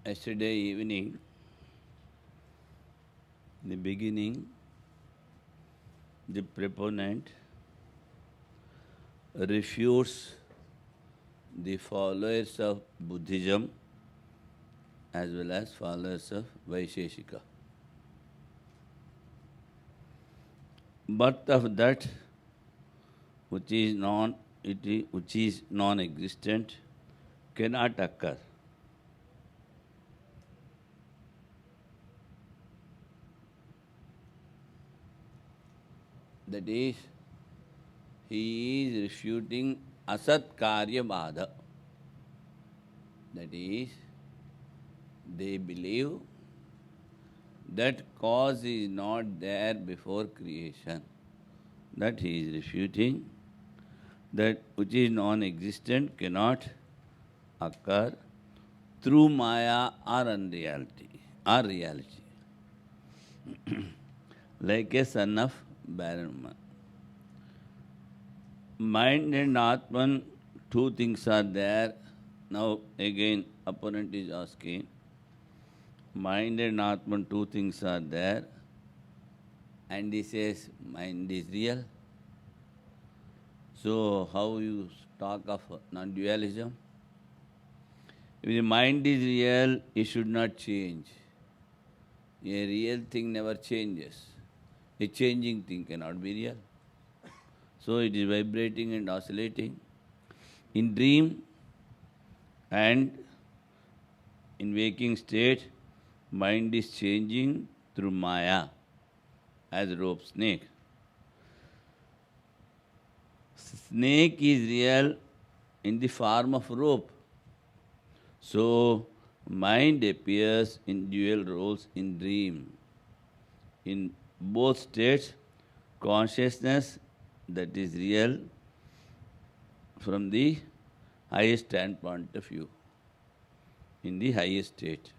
Yesterday evening, in the beginning, the proponent refutes the followers of Buddhism as well as followers of Vaisheshika. Birth of that which is non-existent cannot occur. That is, he is refuting asat karya bada. That is, they believe that cause is not there before creation. That he is refuting, that which is non-existent cannot occur through Maya or unreality, or reality. Like a son of barren woman. Mind and Atman, two things are there. Now again, opponent is asking, mind and Atman, two things are there. And he says, mind is real. So how you talk of non-dualism? If the mind is real, it should not change. A real thing never changes. A changing thing cannot be real. So it is vibrating and oscillating. In dream and in waking state, mind is changing through Maya as rope snake. Snake is real in the form of rope. So mind appears in dual roles in dream. In both states, consciousness that is real from the highest standpoint of view, in the highest state.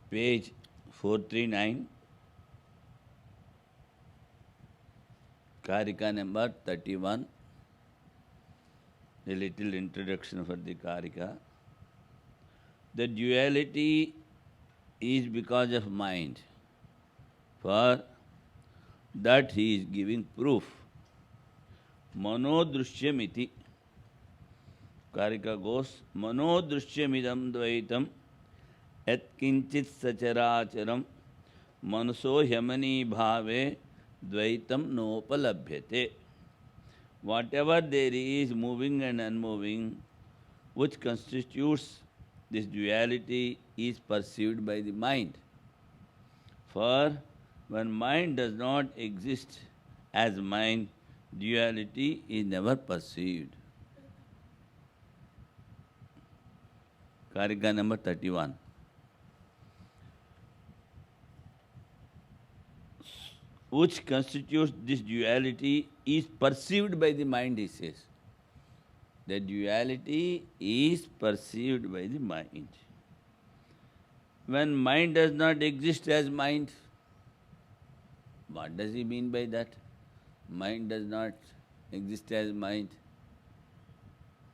Page 439, Karika number 31, a little introduction for the Karika. The duality is because of mind. For that he is giving proof. Manodrishyamiti. Karika goes, Manodrishyamidam dvaitam yat kinchit sacharacharam manuso hyamani bhave dvaitam nopalabhyate. Whatever there is moving and unmoving, which constitutes this duality, is perceived by the mind. For when mind does not exist as mind, duality is never perceived. Karika number 31. Which constitutes this duality is perceived by the mind, he says. The duality is perceived by the mind. When mind does not exist as mind, what does he mean by that? Mind does not exist as mind.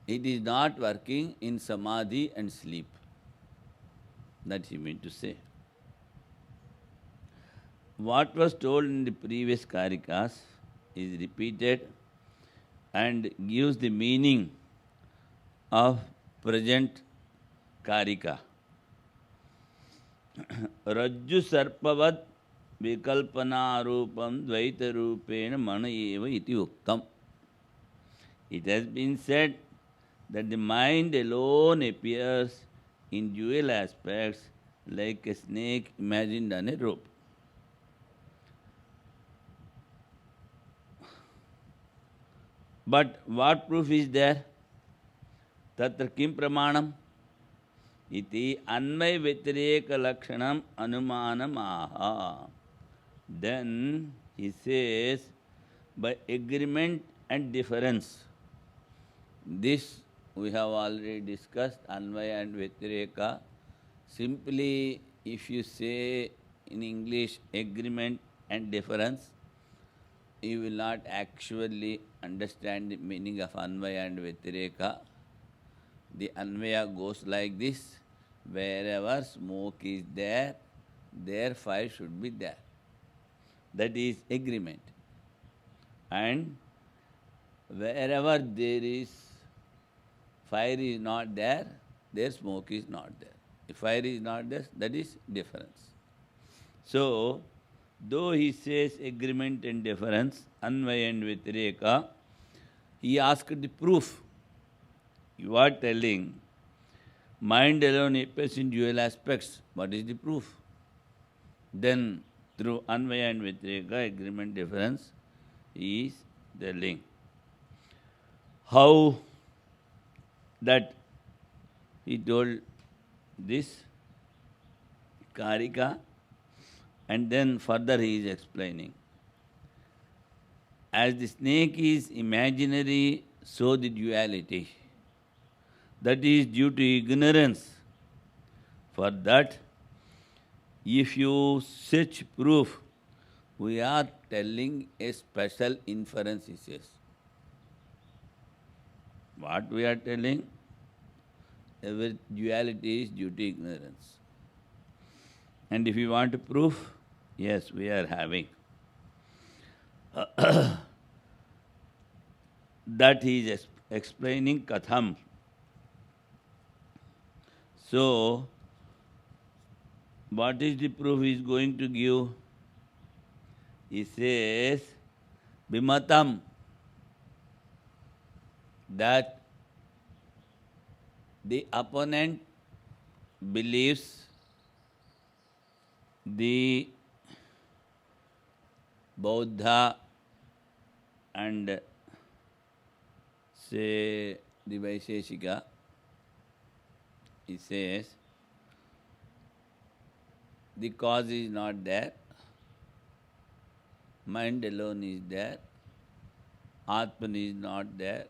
It is not working in samadhi and sleep. That he meant to say. What was told in the previous Karikas is repeated and gives the meaning of present Karika. Rajju sarpavad vikalpana rupam dvaita rupena mana eva iti uktam. It has been said that the mind alone appears in dual aspects like a snake imagined on a rope. But what proof is there? Tatra kim pramanam? Iti anmay vyatireka lakshanam anumanam aha. Then he says, by agreement and difference, this we have already discussed Anvaya and Vyatireka. Simply, if you say in English agreement and difference, you will not actually understand the meaning of Anvaya and Vyatireka. The Anvaya goes like this: wherever smoke is there, there fire should be there. That is agreement. And wherever there is fire is not there, there smoke is not there. If fire is not there, that is difference. So, though he says agreement and difference, Anvaya and Vyatireka, he asked the proof. You are telling mind alone appears in dual aspects. What is the proof? Then, through Anvaya and Vyatireka, agreement, difference, he is telling how that he told this Karika, and then further he is explaining. As the snake is imaginary, so the duality. That is due to ignorance. For that, if you search proof, we are telling a special inference, he says. What we are telling? Every duality is due to ignorance. And if you want to prove, yes, we are having. That he is explaining Katham. So, what is the proof he is going to give? He says, Bimatam, that the opponent believes the Bauddha and say the Vaisheshika, he says, the cause is not there, mind alone is there, Atman is not there,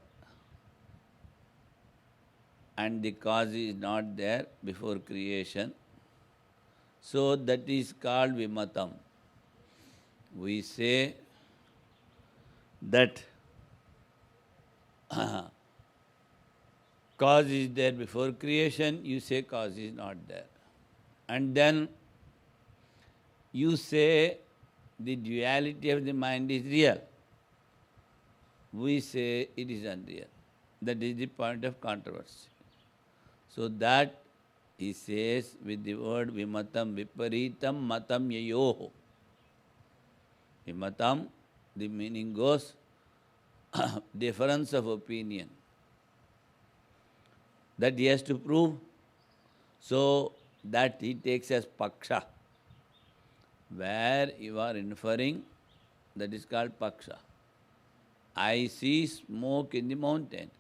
and the cause is not there before creation. So that is called Vimatam. We say that cause is there before creation, you say cause is not there. And then you say the duality of the mind is real. We say it is unreal. That is the point of controversy. So that he says with the word Vimatam, Viparitam Matam Yayoho. Vimatam, the meaning goes difference of opinion. That he has to prove, so that he takes as Paksha. Where you are inferring, that is called Paksha. I see smoke in the mountain.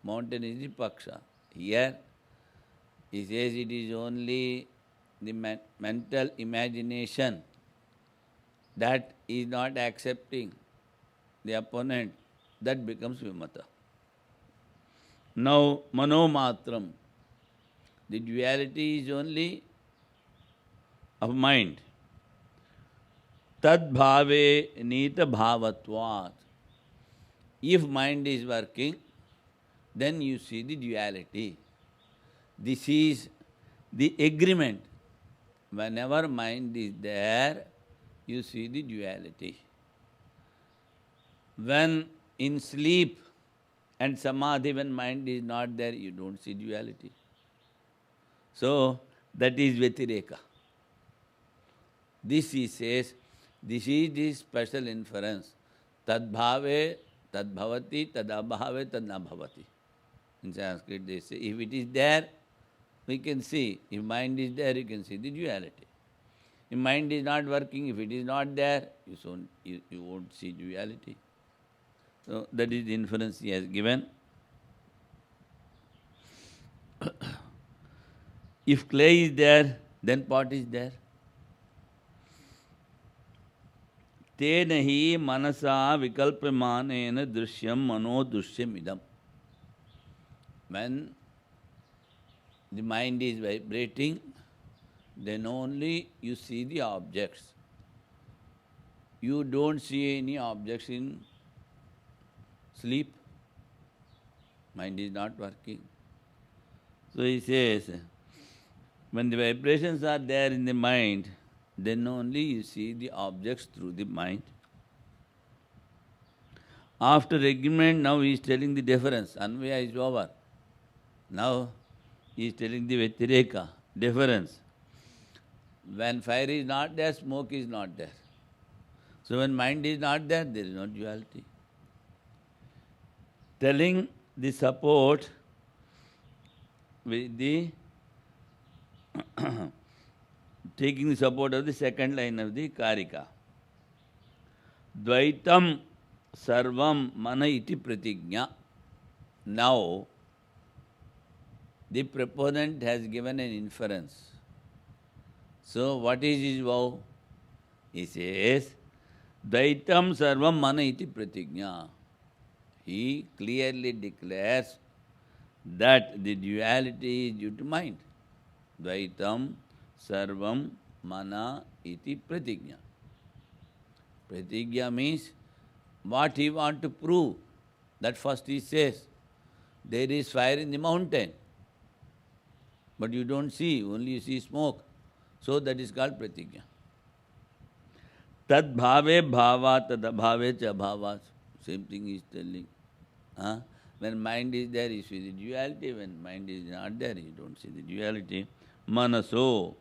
Mountain is the Paksha. Here, he says it is only the mental imagination that is not accepting the opponent. That becomes Vimata. Now, Manomatram, the duality is only of mind. Tad bhave nita bhavatvat. If mind is working, then you see the duality. This is the agreement. Whenever mind is there, you see the duality. When in sleep and samadhi, when mind is not there, you don't see duality. So, that is Vyatireka. This he says, this is the special inference. Tad bhave, tad bhavati, tad abhave, tad na bhavati. In Sanskrit they say, if it is there, we can see. If mind is there, you can see the duality. If mind is not working, if it is not there, you won't see duality. So that is the inference he has given. If clay is there, then pot is there. Tena hi manasa vikalpamanena drishyam mano drishyam idam. When the mind is vibrating, then only you see the objects. You don't see any objects in sleep. Mind is not working. So he says, when the vibrations are there in the mind, then only you see the objects through the mind. After agreement, now he is telling the difference. Anvaya is over. Now he is telling the Vyatireka, difference. When fire is not there, smoke is not there. So when mind is not there, there is no duality. Telling the support with the taking the support of the second line of the Karika. Dvaitam sarvam mana iti pratigna. Now, the proponent has given an inference. So, what is his vow? He says, Dvaitam sarvam mana iti pratigna. He clearly declares that the duality is due to mind. Dvaitam sarvam mana iti pratigna. Pratigya means what he wants to prove. That first he says, there is fire in the mountain, but you don't see, only you see smoke. So that is called pratigya. Tad bhave bhava, tad abhave cha bhava. Same thing he is telling. When mind is there, you see the duality. When mind is not there, you don't see the duality. Manaso.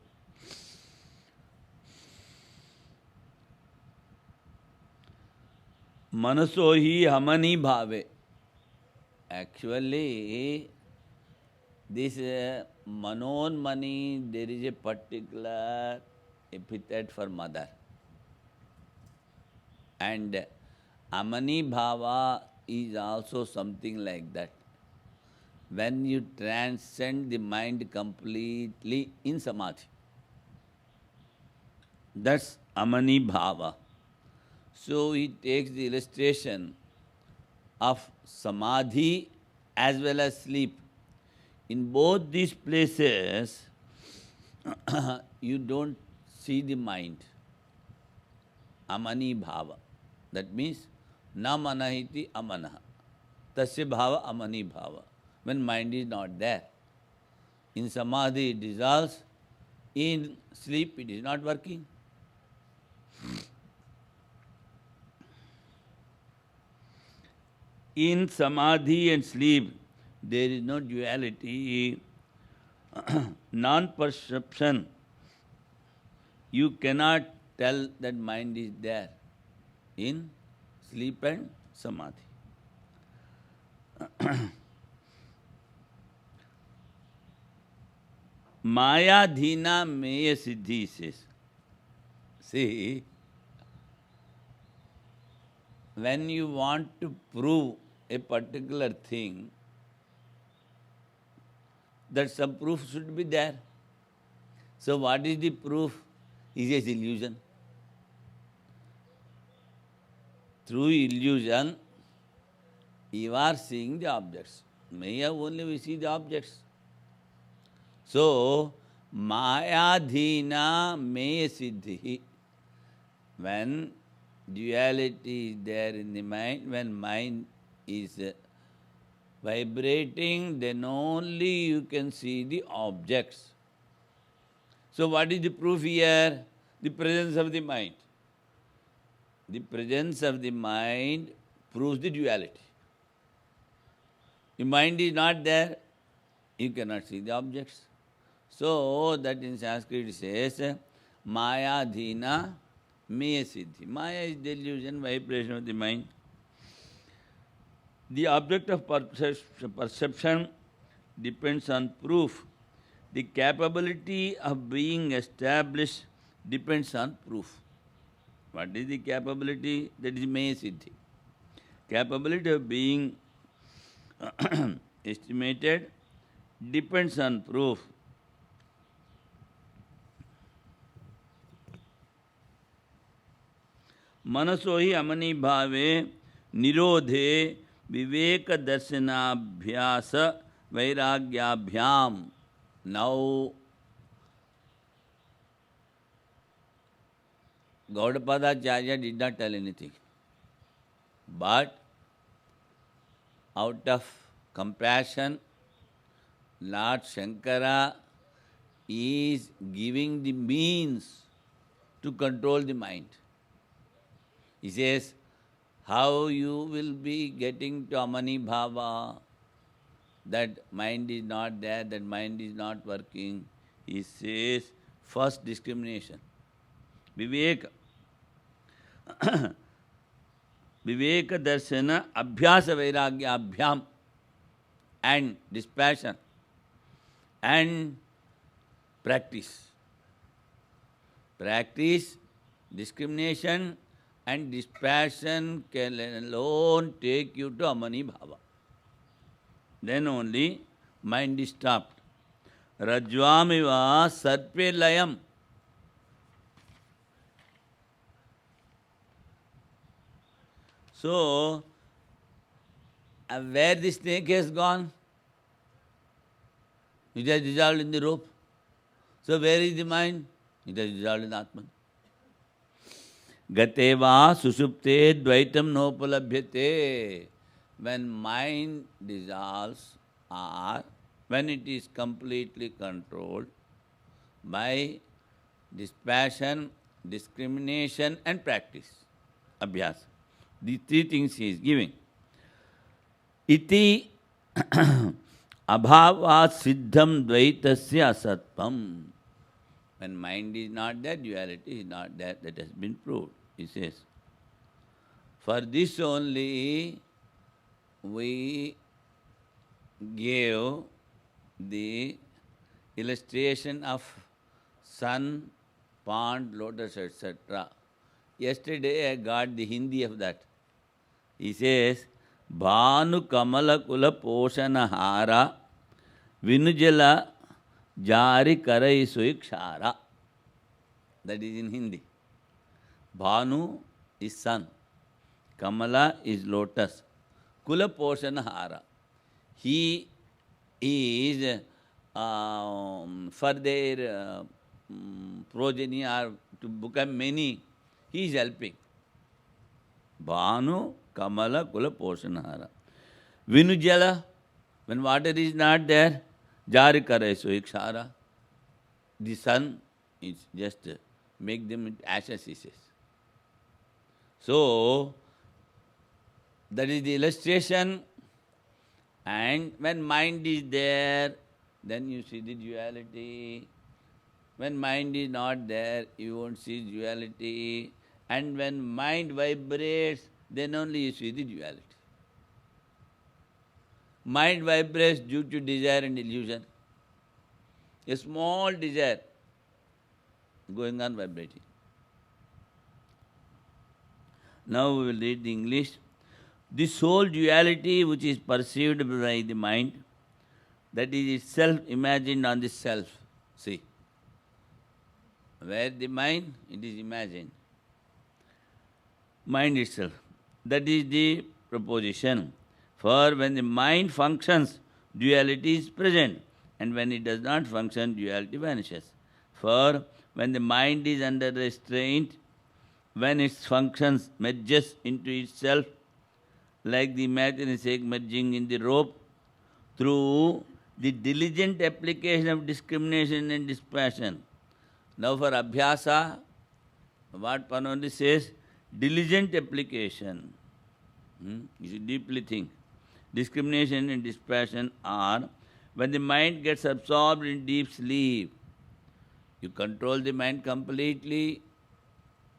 Manaso hi hamani bhave. Actually, this manonmani, there is a particular epithet for mother. And amani bhava is also something like that. When you transcend the mind completely in samadhi. That's amani bhava. So he takes the illustration of samadhi as well as sleep. In both these places, you don't see the mind. Amani bhava. That means, na manahiti amanaha. Tasya bhava amani bhava. When mind is not there. In samadhi it dissolves. In sleep it is not working. In samadhi and sleep, there is no duality, non-perception. You cannot tell that mind is there in sleep and samadhi. Maya dhina meya siddhi says. See, when you want to prove a particular thing, that some proof should be there. So what is the proof? Is a illusion. Through illusion, you are seeing the objects. Maya only we see the objects. So, maya dhina maya siddhi. When duality is there in the mind, when mind is vibrating, then only you can see the objects. So what is the proof here? The presence of the mind. The presence of the mind proves the duality. The mind is not there, you cannot see the objects. So that in Sanskrit it says, maya dhina maya siddhi. Maya is delusion, vibration of the mind. The object of perception depends on proof. The capability of being established depends on proof. What is the capability? That is maya siddhi. Capability of being estimated depends on proof. Manaso hi amani bhave nirodhe viveka darsanabhyasa Vairagyabhyam. Now, Gaudapada Acharya did not tell anything. But out of compassion, Lord Shankara is giving the means to control the mind. He says, how you will be getting to Amani Bhava, that mind is not there, that mind is not working. He says, first discrimination. Viveka. Viveka darshana abhyasa vairagya abhyam, and dispassion and practice. Practice, discrimination and dispassion can alone take you to Amani Bhava. Then only mind is stopped. Rajvamiva sarpe layam. So, where the snake has gone? It has dissolved in the rope. So, where is the mind? It has dissolved in Atman. Gateva susupte dvaitam nopalabhyate. When mind dissolves, or when it is completely controlled by dispassion, discrimination and practice, abhyasa. These three things he is giving. Iti abhavat siddham dvaitasya asatvam. When mind is not there, duality is not there. That has been proved, he says. For this only we gave the illustration of sun, pond, lotus, etc. Yesterday I got the Hindi of that. He says, Bhanu Kamala Kula Poshana Hara Vinujala Jari Karai Suikshara. That is in Hindi. Bhanu is sun. Kamala is lotus. Kula Poshana Hara. He is for their progeny or to become many, he is helping. Bhanu Kamala Kula Poshanahara. Vinujala, when water is not there, Jari Karai Suikshara. The sun is just make them into ashes, he says. So, that is the illustration. And when mind is there, then you see the duality. When mind is not there, you won't see duality. And when mind vibrates, then only you see the duality. Mind vibrates due to desire and illusion. A small desire going on vibrating. Now we will read the English. The sole duality which is perceived by the mind, that is itself imagined on the self. See, where the mind, it is imagined. Mind itself. That is the proposition. For when the mind functions, duality is present. And when it does not function, duality vanishes. For when the mind is under restraint, when its functions merges into itself, like the imaginary egg merging in the rope, through the diligent application of discrimination and dispassion. Now for abhyasa, what Panoli says, diligent application. You should deeply think. Discrimination and dispassion are when the mind gets absorbed in deep sleep. You control the mind completely,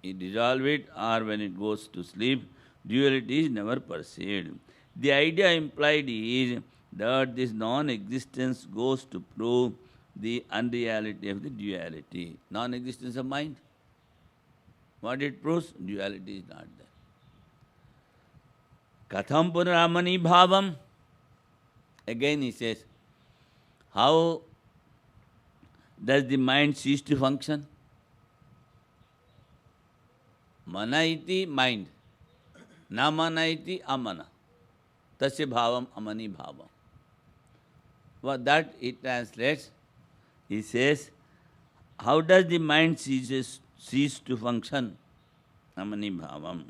you dissolve it, or when it goes to sleep, duality is never perceived. The idea implied is that this non-existence goes to prove the unreality of the duality. Non-existence of mind. What it proves? Duality is not there. Katham punaramani bhavam? Again he says, how does the mind cease to function? Mana iti mind. Na mana iti amana. Tasya bhavam amani bhavam. What that it translates, he says, how does the mind cease to function? Amani bhavam.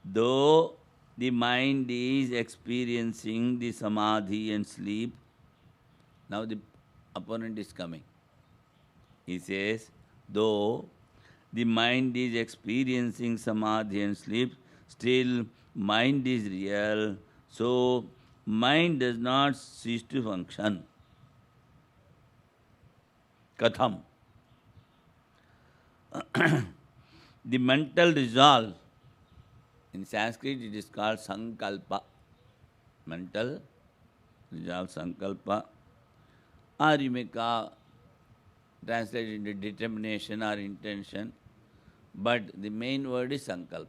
Though the mind is experiencing the samadhi and sleep, now the opponent is coming. He says, though the mind is experiencing samadhi and sleep, still mind is real, so mind does not cease to function. Katham. The mental resolve, in Sanskrit it is called sankalpa. Mental resolve, sankalpa. Or you may translate it into determination or intention. But the main word is sankalpa.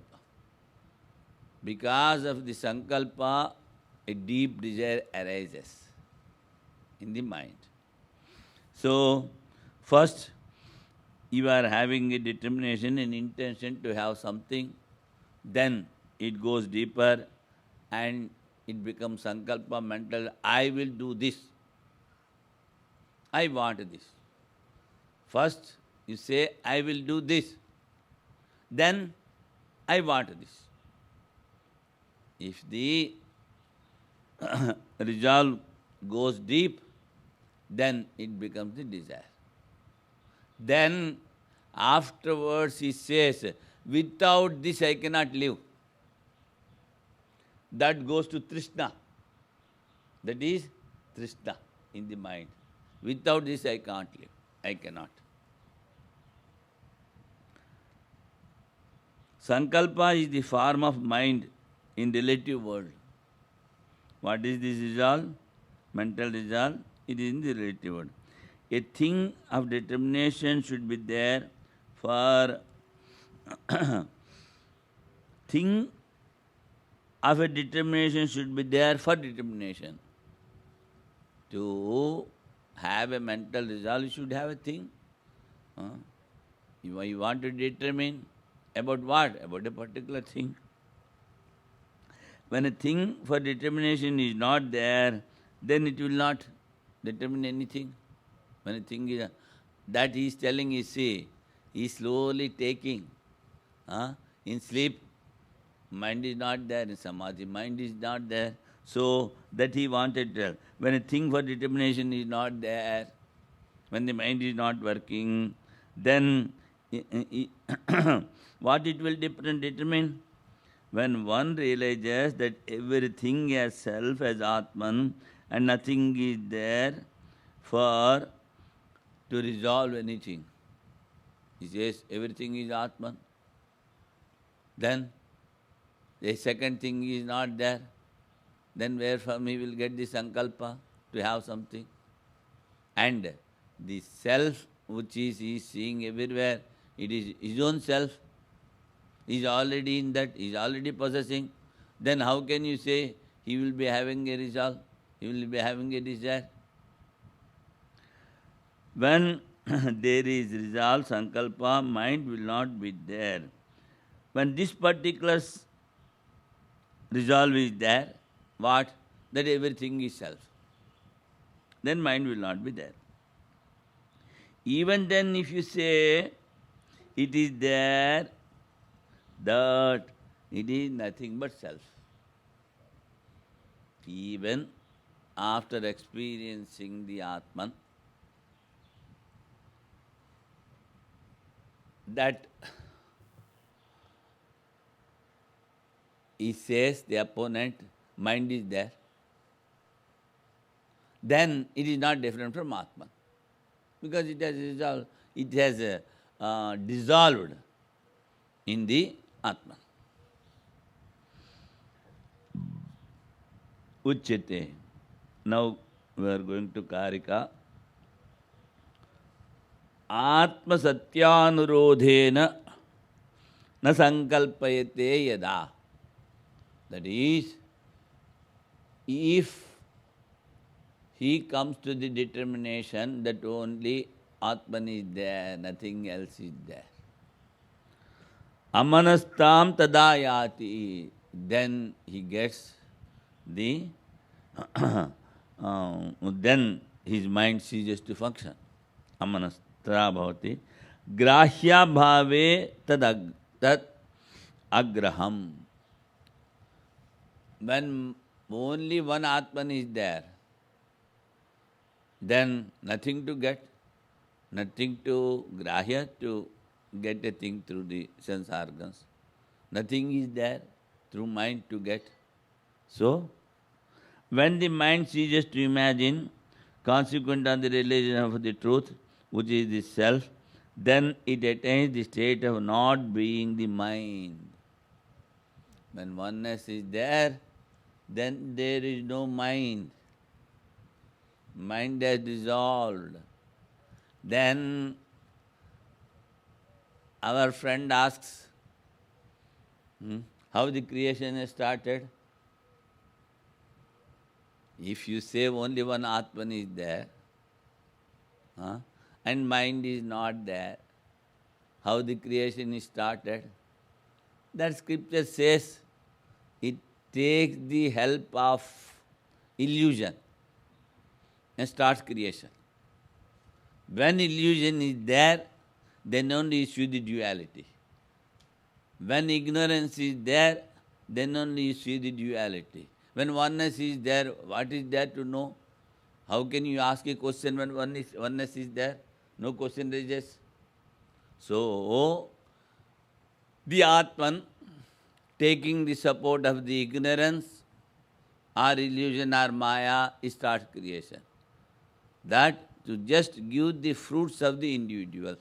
Because of the sankalpa, a deep desire arises in the mind. So, first, you are having a determination and intention to have something, then it goes deeper and it becomes sankalpa, mental, I will do this. I want this. First, you say, I will do this. Then, I want this. If the resolve goes deep, then it becomes the desire. Then, afterwards he says, without this I cannot live. That goes to Trishna. That is Trishna in the mind. Without this I can't live. I cannot. Sankalpa is the form of mind in relative world. What is this resolve? Mental resolve. It is in the relative world. A thing of determination should be there for thing of a determination should be there for determination. To have a mental resolve, you should have a thing. You want to determine about what? About a particular thing. When a thing for determination is not there, then it will not determine anything. When a thing is, that he is telling, you see, he is slowly taking. In sleep, mind is not there. In samadhi, mind is not there. So, that he wanted to tell. When a thing for determination is not there, when the mind is not working, then what it will determine? When one realizes that everything as self, as Atman, and nothing is there for to resolve anything. He says everything is Atman. Then the second thing is not there. Then where from he will get the sankalpa to have something? And the self which he is seeing everywhere, it is his own self. He is already in that, he is already possessing. Then how can you say he will be having a resolve? He will be having a desire? When there is resolve, sankalpa, mind will not be there. When this particular resolve is there, what? That everything is self. Then mind will not be there. Even then if you say it is there, that it is nothing but self. Even after experiencing the Atman, that he says, the opponent, mind is there, then it is not different from Atman. Because it has resolved, it has dissolved in the Atman. Uchyate. Now we are going to Karika. Atma satyanurodhena na sankalpayate yada. That is, if he comes to the determination that only Atman is there, nothing else is there. Amanastam tadayati. Then he gets the then his mind ceases to function. Amanastra bhavati. Grahya bhave tad agraham. When only one Atman is there, then nothing to get, nothing to grahya, to get a thing through the sense organs. Nothing is there through mind to get. So, when the mind ceases to imagine, consequent on the realization of the truth, which is the self, then it attains the state of not being the mind. When oneness is there, then there is no mind. Mind has dissolved. Then our friend asks, how the creation has started? If you say only one Atman is there, and mind is not there, how the creation is started? That scripture says it takes the help of illusion and starts creation. When illusion is there, then only you see the duality. When ignorance is there, then only you see the duality. When oneness is there, what is there to know? How can you ask a question when oneness is there? No question raises. So, the Atman, taking the support of the ignorance or illusion or Maya, starts creation. That to just give the fruits of the individuals,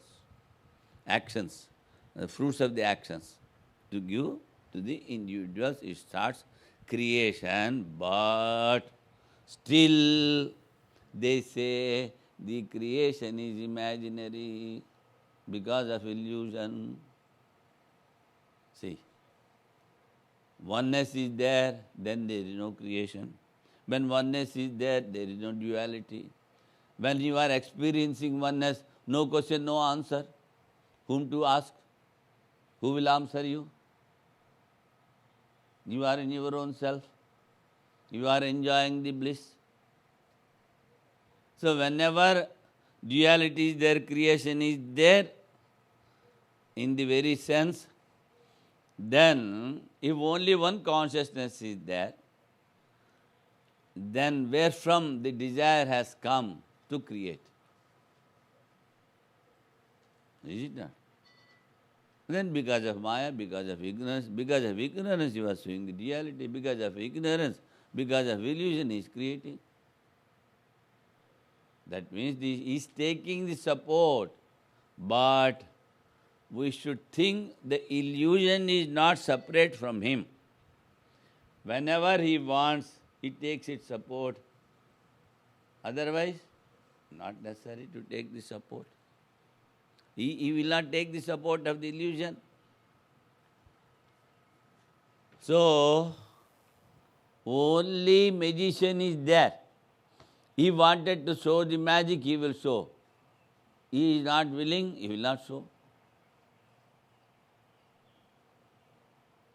actions, the fruits of the actions, to give to the individuals, it starts creation, but still they say the creation is imaginary because of illusion. See, oneness is there, then there is no creation. When oneness is there, there is no duality. When you are experiencing oneness, no question, no answer. Whom to ask? Who will answer you? You are in your own self. You are enjoying the bliss. So whenever duality is there, creation is there, in the very sense, then if only one consciousness is there, then where from the desire has come to create? Is it not? Then because of Maya, because of ignorance you are seeing the duality, because of ignorance, because of illusion he is creating. That means he is taking the support, but we should think the illusion is not separate from him. Whenever he wants, he takes its support. Otherwise, not necessary to take the support. He will not take the support of the illusion. So, only magician is there. He wanted to show the magic, he will show. He is not willing, he will not show.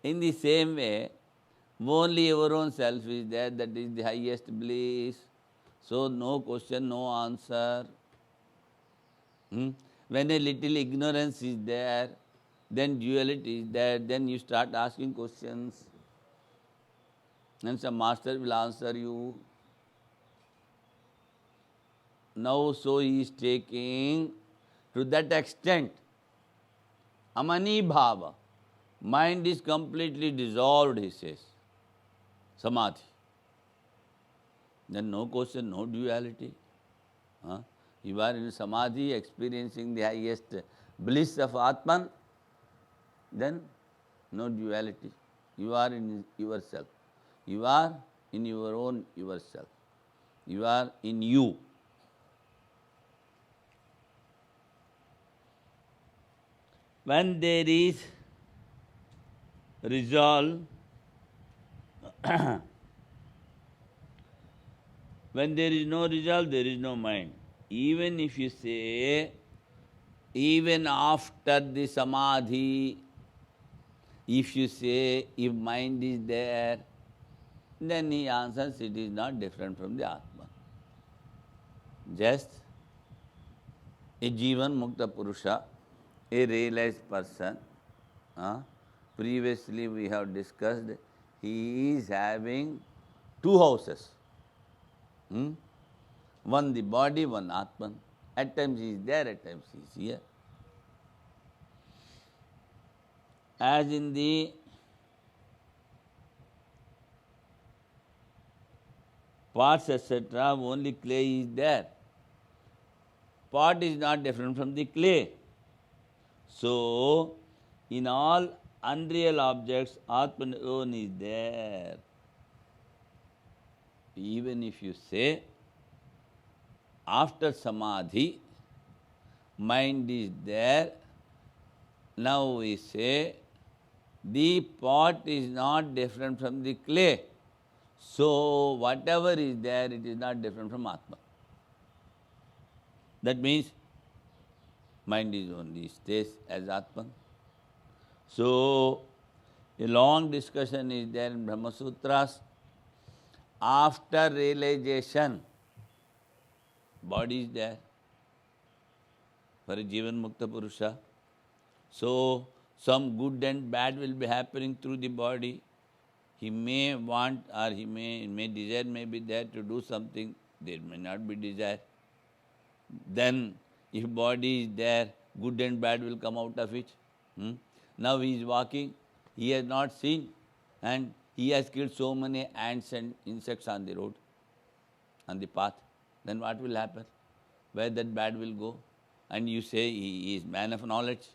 In the same way, only our own self is there, that is the highest bliss. So, no question, no answer. When a little ignorance is there, then duality is there, then you start asking questions. And some master will answer you. Now, so he is taking to that extent. Amani bhava. Mind is completely dissolved, he says. Samadhi. Then no question, no duality. You are in Samadhi, experiencing the highest bliss of Atman, then no duality. You are in yourself. You are in your own yourself. You are in you. When there is resolve, when there is no resolve, there is no mind. Even if you say, even after the Samadhi, if you say, if mind is there, then he answers, it is not different from the Atman. Just a Jivan Mukta Purusha, a realized person. Previously we have discussed, he is having two houses. One the body, one Atman. At times he is there, at times he is here. As in the parts, etc., only clay is there. Pot is not different from the clay. So, in all unreal objects, Atman alone is there. Even if you say, after Samadhi, mind is there, now we say, the pot is not different from the clay. So, whatever is there, it is not different from Atma. That means, mind is only stays as Atman. So, a long discussion is there in Brahma Sutras. After realization, body is there for a Jivan Mukta Purusha. So, some good and bad will be happening through the body. He may want or he may desire may be there to do something, there may not be desire. Then, if body is there, good and bad will come out of it. Now he is walking, he has not seen, and he has killed so many ants and insects on the road, on the path. Then what will happen? Where that bad will go? And you say he is man of knowledge.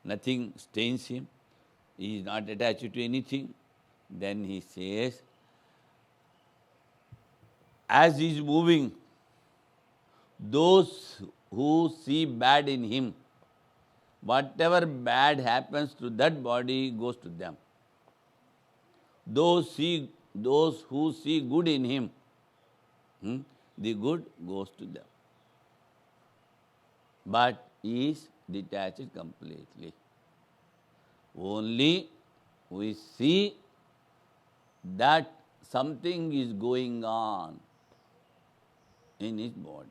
Nothing stains him. He is not attached to anything. Then he says, as he is moving, those who see bad in him, whatever bad happens to that body goes to them. Those who see good in him, the good goes to them. But he is detached completely. Only we see that something is going on in his body.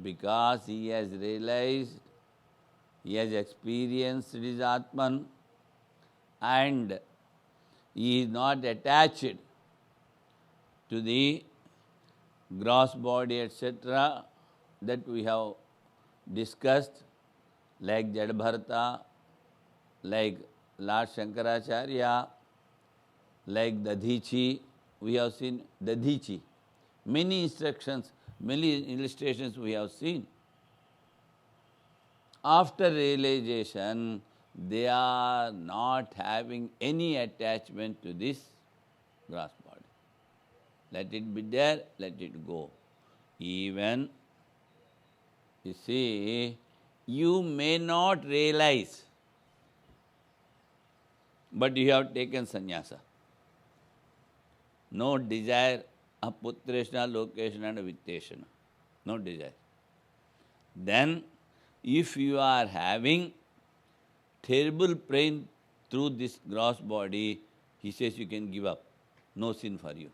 Because he has realized, he has experienced his Atman, and he is not attached to the gross body, etc., that we have discussed, like Jadbharata, like Lord Shankaracharya, like Dadhichi. We have seen Dadhichi. Many instructions, many illustrations we have seen. After realization, they are not having any attachment to this gross body. Let it be there, let it go. Even, you see, you may not realize, but you have taken sannyasa. No desire of putreshna, lokeshna and vitteshna. No desire. Then, if you are having terrible pain through this gross body, he says you can give up. No sin for you.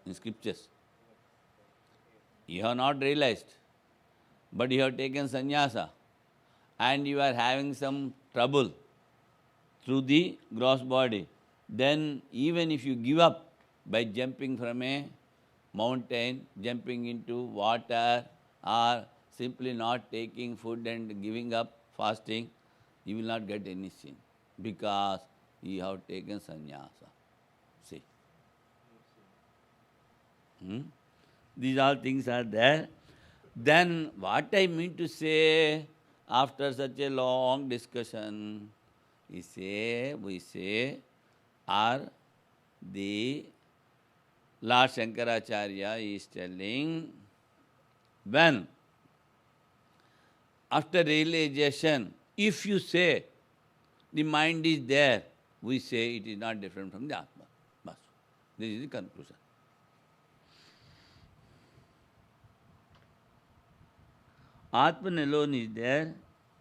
In scriptures. You have not realized, but you have taken sannyasa, and you are having some trouble through the gross body. Then even if you give up by jumping from a mountain, jumping into water, or simply not taking food and giving up fasting, you will not get any sin, because you have taken sannyasa. See. These all things are there. Then what I mean to say, after such a long discussion, we say, or the Lord Shankaracharya is telling, when after realization, if you say the mind is there, we say it is not different from the Atma. Bas. This is the conclusion. Atman alone is there,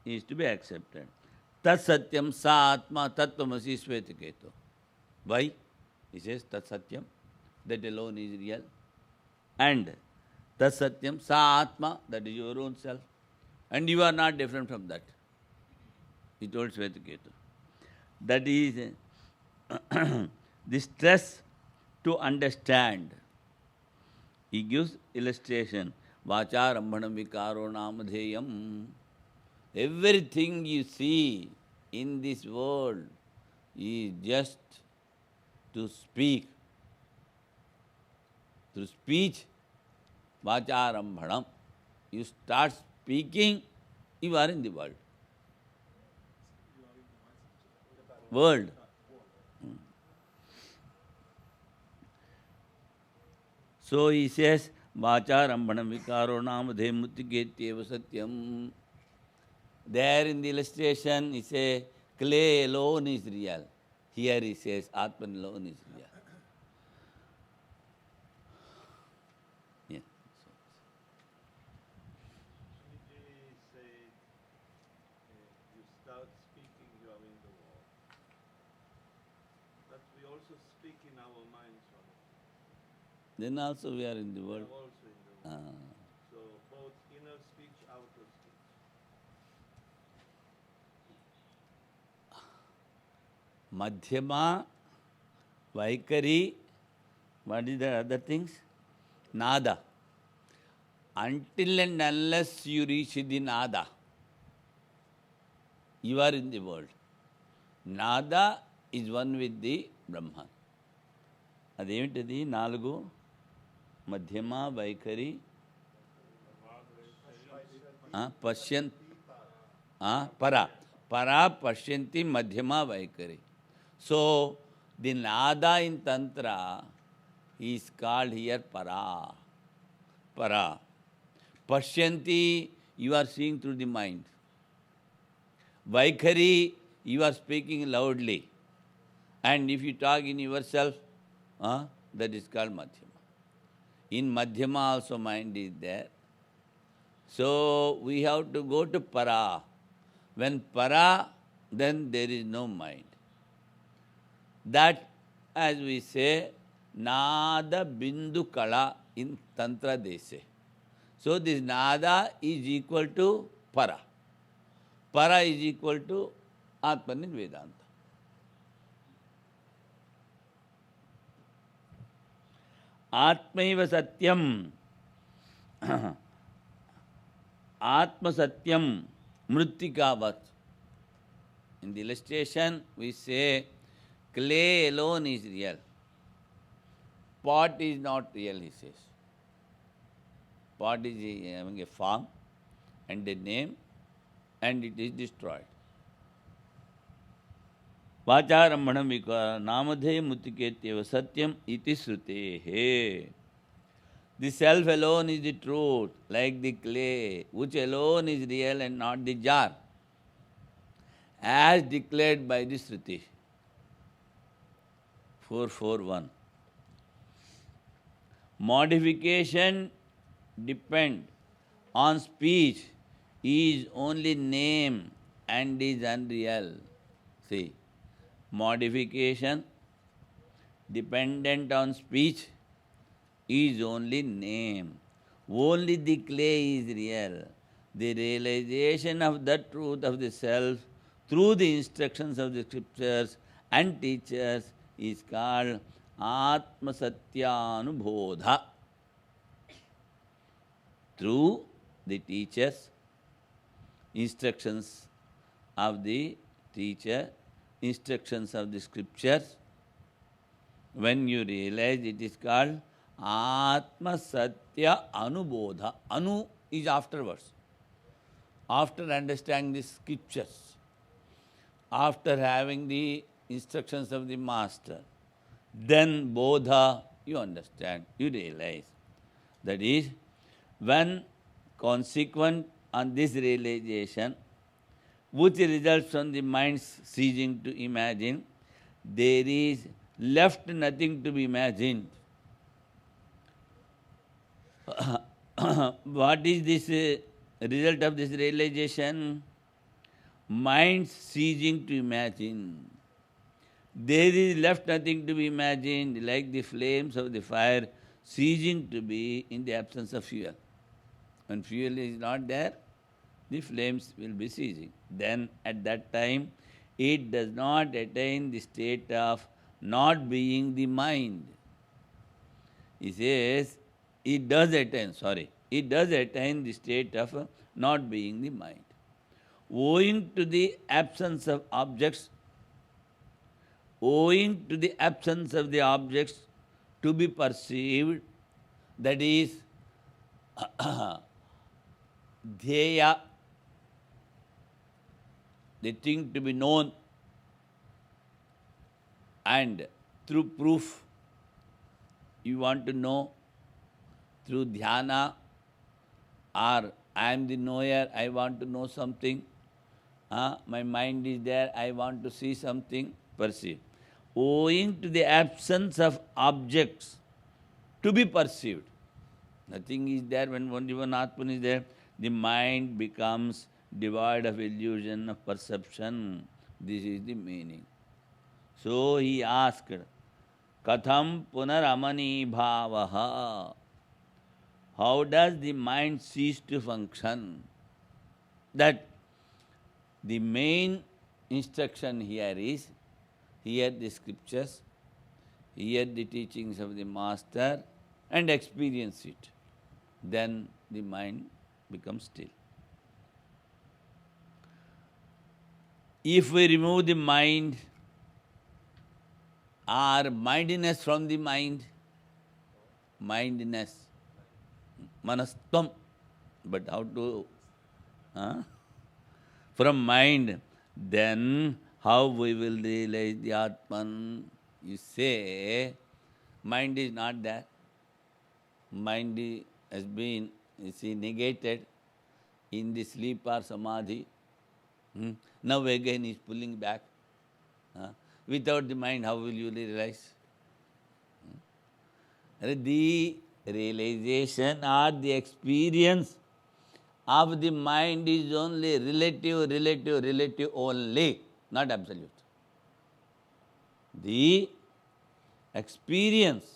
is to be accepted. Tat satyam sa atma tattvamasi svetiketo. Why? He says tat satyam, that alone is real. And tat satyam sa atma, that is your own self. And you are not different from that. He told Svetaketu. That is the stress to understand. He gives illustration. Vacha rambhanam vikaro namadheyam. Everything you see in this world is just to speak. Through speech, vacha rambhanam. You start speaking, you are in the world. World. So he says, vacha rambhanam vikaro namadhe muttigetyeva satyam. There in the illustration, he says, clay alone is real. Here he says, Atman alone is real. Yeah. Swamiji said, you start speaking, you are in the world. But we also speak in our minds, Swamiji. Then also we are in the We world. are also in the world. So both inner speech, outer speech. Madhyama, Vaikari, what is the other things? Nada. Until and unless you reach the Nada, you are in the world. Nada is one with the Brahman. అదేమిటది నాలుగు మధ్యమ వైఖరి పశ్యంతి పరా పశ్యంతి మధ్యమ వైఖరి. So the నాదా in Tantra is called here para. Pashyanti, you are seeing through the mind. Vaikhari, you are speaking loudly. And if you talk in yourself, that is called Madhyama. In Madhyama also mind is there. So we have to go to para. When para, then there is no mind. That, as we say, Nada Bindu Kala in Tantra they say. So this Nada is equal to para. Para is equal to Atman in Vedanta. Atmaiva Satyam. Atma Satyam Mrittikavat. In the illustration, we say clay alone is real. Pot is not real, he says. Pot is having a form and a name, and it is destroyed. Vacharambanam vikara namadhe mutiketyeva satyam iti srutehe. The self alone is the truth, like the clay, which alone is real and not the jar, as declared by the Shruti. 441. Modification depend on speech is only name and is unreal. See, modification dependent on speech is only name. Only the clay is real. The realization of the truth of the self through the instructions of the scriptures and teachers is called Atma Satyanubodha. Through the teachers, instructions of the teacher, instructions of the scriptures, when you realize, it is called Atma Satya Anubodha. Anu is afterwards. After understanding the scriptures, after having the instructions of the master, then bodha, you understand, you realize. That is, when consequent on this realization, which results from the mind's ceasing to imagine, there is left nothing to be imagined. What is this result of this realization? Mind ceasing to imagine. There is left nothing to be imagined, like the flames of the fire ceasing to be in the absence of fuel. When fuel is not there, the flames will be ceasing. Then at that time, it does not attain the state of not being the mind. He says, it does attain the state of not being the mind. Owing to the absence of objects, to be perceived, that is, dheya, the thing to be known, and through proof, you want to know, through dhyana, or I am the knower, I want to know something, my mind is there, I want to see something, perceive. Owing to the absence of objects to be perceived, nothing is there, when only one Atman is there, the mind becomes devoid of illusion of perception. This is the meaning. So he asked, Katham punaramani bhavaha. How does the mind cease to function? That the main instruction here is, hear the scriptures, hear the teachings of the master, and experience it. Then the mind becomes still. If we remove the mind or mindiness from the mind, mindiness, manastvam, but how to, from mind, then how we will realize the Atman? You say, mind is not there. Mind has been, you see, negated in the sleep or samadhi. Now again is pulling back. Without the mind, how will you realize? The realization or the experience of the mind is only relative only, not absolute. The experience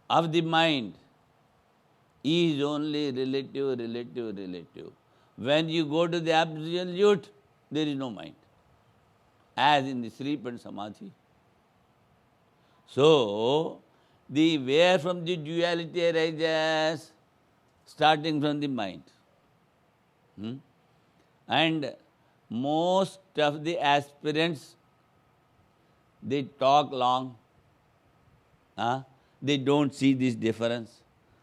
of the mind is only relative. When you go to the absolute, there is no mind, as in the sleep and samadhi. So, the where from the duality arises, starting from the mind. And most of the aspirants, they talk long, they don't see this difference,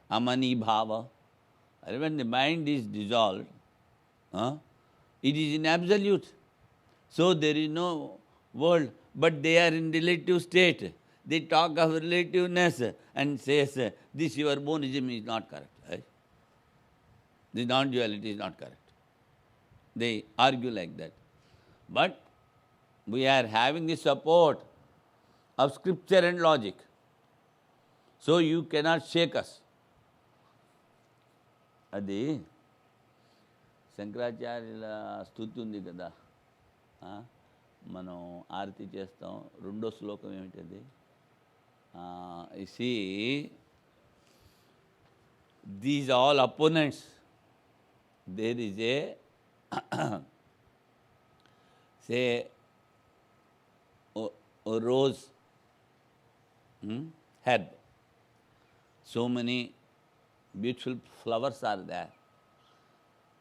amani bhava. When the mind is dissolved, it is in absolute. So there is no world, but they are in relative state. They talk of relativeness and says, this your monism is not correct. Right? The non-duality is not correct. They argue like that. But we are having the support of scripture and logic. So you cannot shake us. అది శంకరాచార్యుల స్తుతి ఉంది కదా, మనం ఆరతి చేస్తాం, రెండో శ్లోకం ఏమిటది? You see, these all opponents, there is a say a rose herb. So many beautiful flowers are there.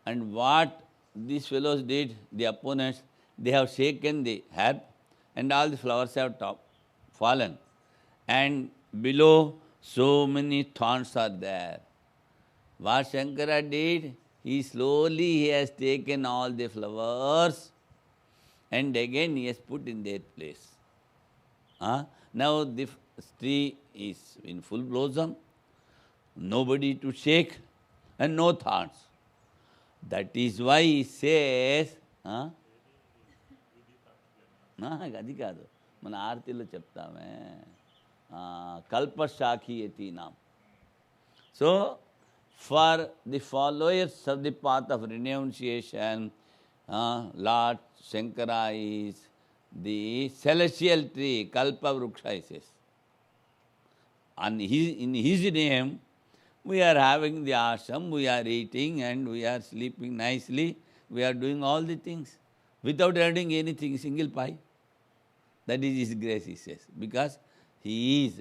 And what these fellows did, the opponents, they have shaken the herb and all the flowers have fallen. And below, so many thorns are there. What Shankara did, he has taken all the flowers and again he has put in their place. Now the tree is in full blossom, nobody to shake and no thorns. That is why he says, అది కాదు, మన ఆరతిలో చెప్తామే, కల్పశాఖీయతి నాం. So, for the followers of the path of renunciation, Lord Shankara is the celestial tree, Kalpa Vruksha, he says. In his name, we are having the ashram, we are eating and we are sleeping nicely. We are doing all the things without earning anything, single pie. That is his grace, he says, because he is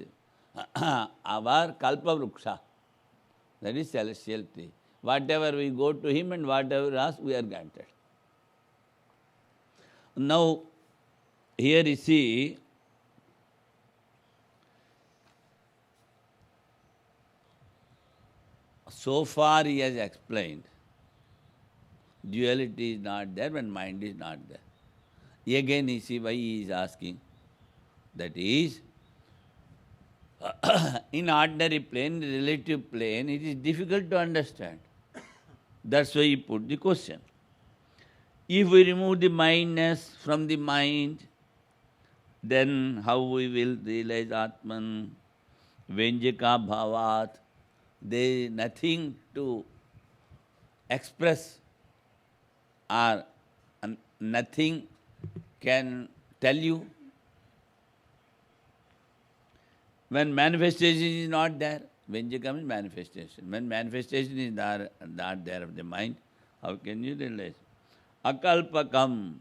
our kalpa vruksha. That is celestial tree. Whatever we go to him and whatever ask, we are granted. Now, here you see, so far he has explained, duality is not there when mind is not there. Again, you see why he is asking. That is, in ordinary plane, relative plane, it is difficult to understand. That's why he put the question. If we remove the mindness from the mind, then how we will realize Atman? Venjika bhavat. There is nothing to express or nothing can tell you. When manifestation is not there, Venjika means manifestation. When manifestation is not there of the mind, how can you realize? Akalpakam.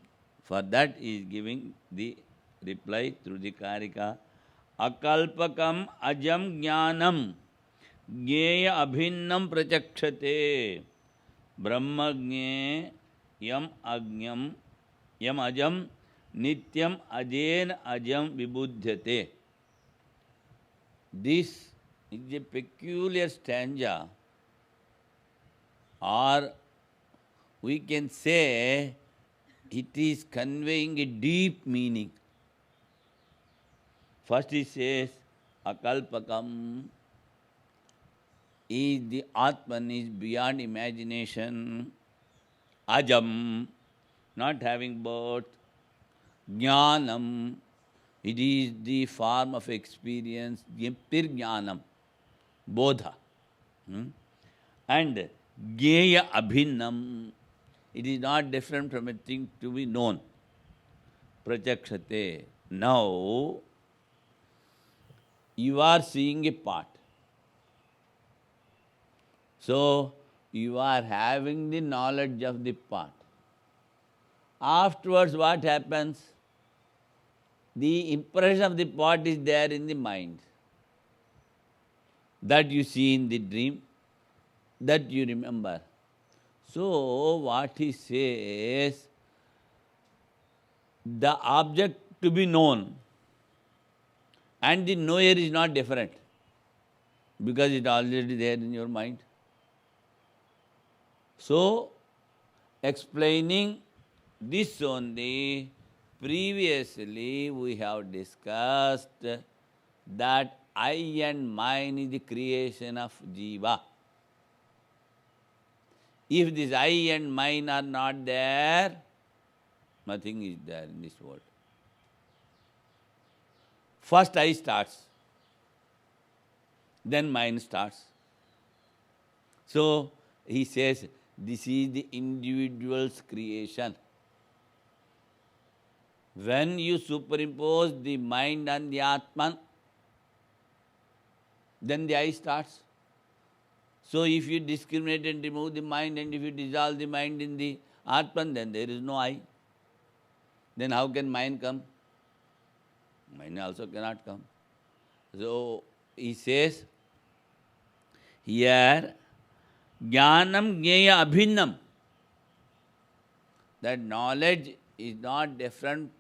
For that he is giving the reply through the Karika. Akalpakam ajam jnanam jnaya abhinnam prachakshate brahmajne yam agnyam yam ajam nityam ajen ajam vibudhyate. This is a peculiar stanza, or we can say it is conveying a deep meaning. First he says, akalpakam is the Atman is beyond imagination, ajam, not having birth, jnanam, it is the form of experience, jnanam, bodha. And jnaya abhinnam, it is not different from a thing to be known. Prachakshate. Now, you are seeing a part. So, you are having the knowledge of the part. Afterwards, what happens? The impression of the part is there in the mind. That you see in the dream, that you remember. So, what he says, the object to be known and the knower is not different, because it is already there in your mind. So, explaining this only, previously we have discussed that I and mine is the creation of Jiva. If this I and mine are not there, nothing is there in this world. First I starts, then mine starts. So, he says, this is the individual's creation. When you superimpose the mind on the Atman, then the I starts. So, if you discriminate and remove the mind, and if you dissolve the mind in the Atman, then there is no I. Then how can mind come? Mind also cannot come. So, he says here, jnanam jnaya abhinnam. That knowledge is not different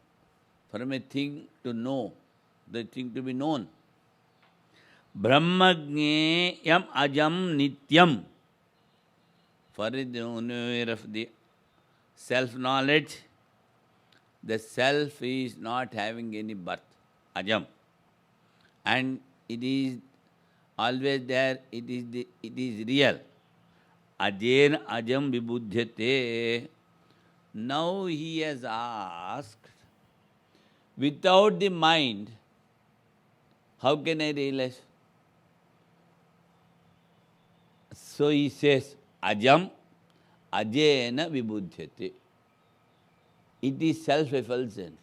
from a thing to know, the thing to be known. Brahmajneyam ajam nityam. For the knower of the self-knowledge, the self is not having any birth, ajam. And it is always there, it is real. Ajen ajam vibudhyate. Now he has asked, without the mind, how can I realize? So he says, ajam ajena vibudhyate. It is self-effulgent.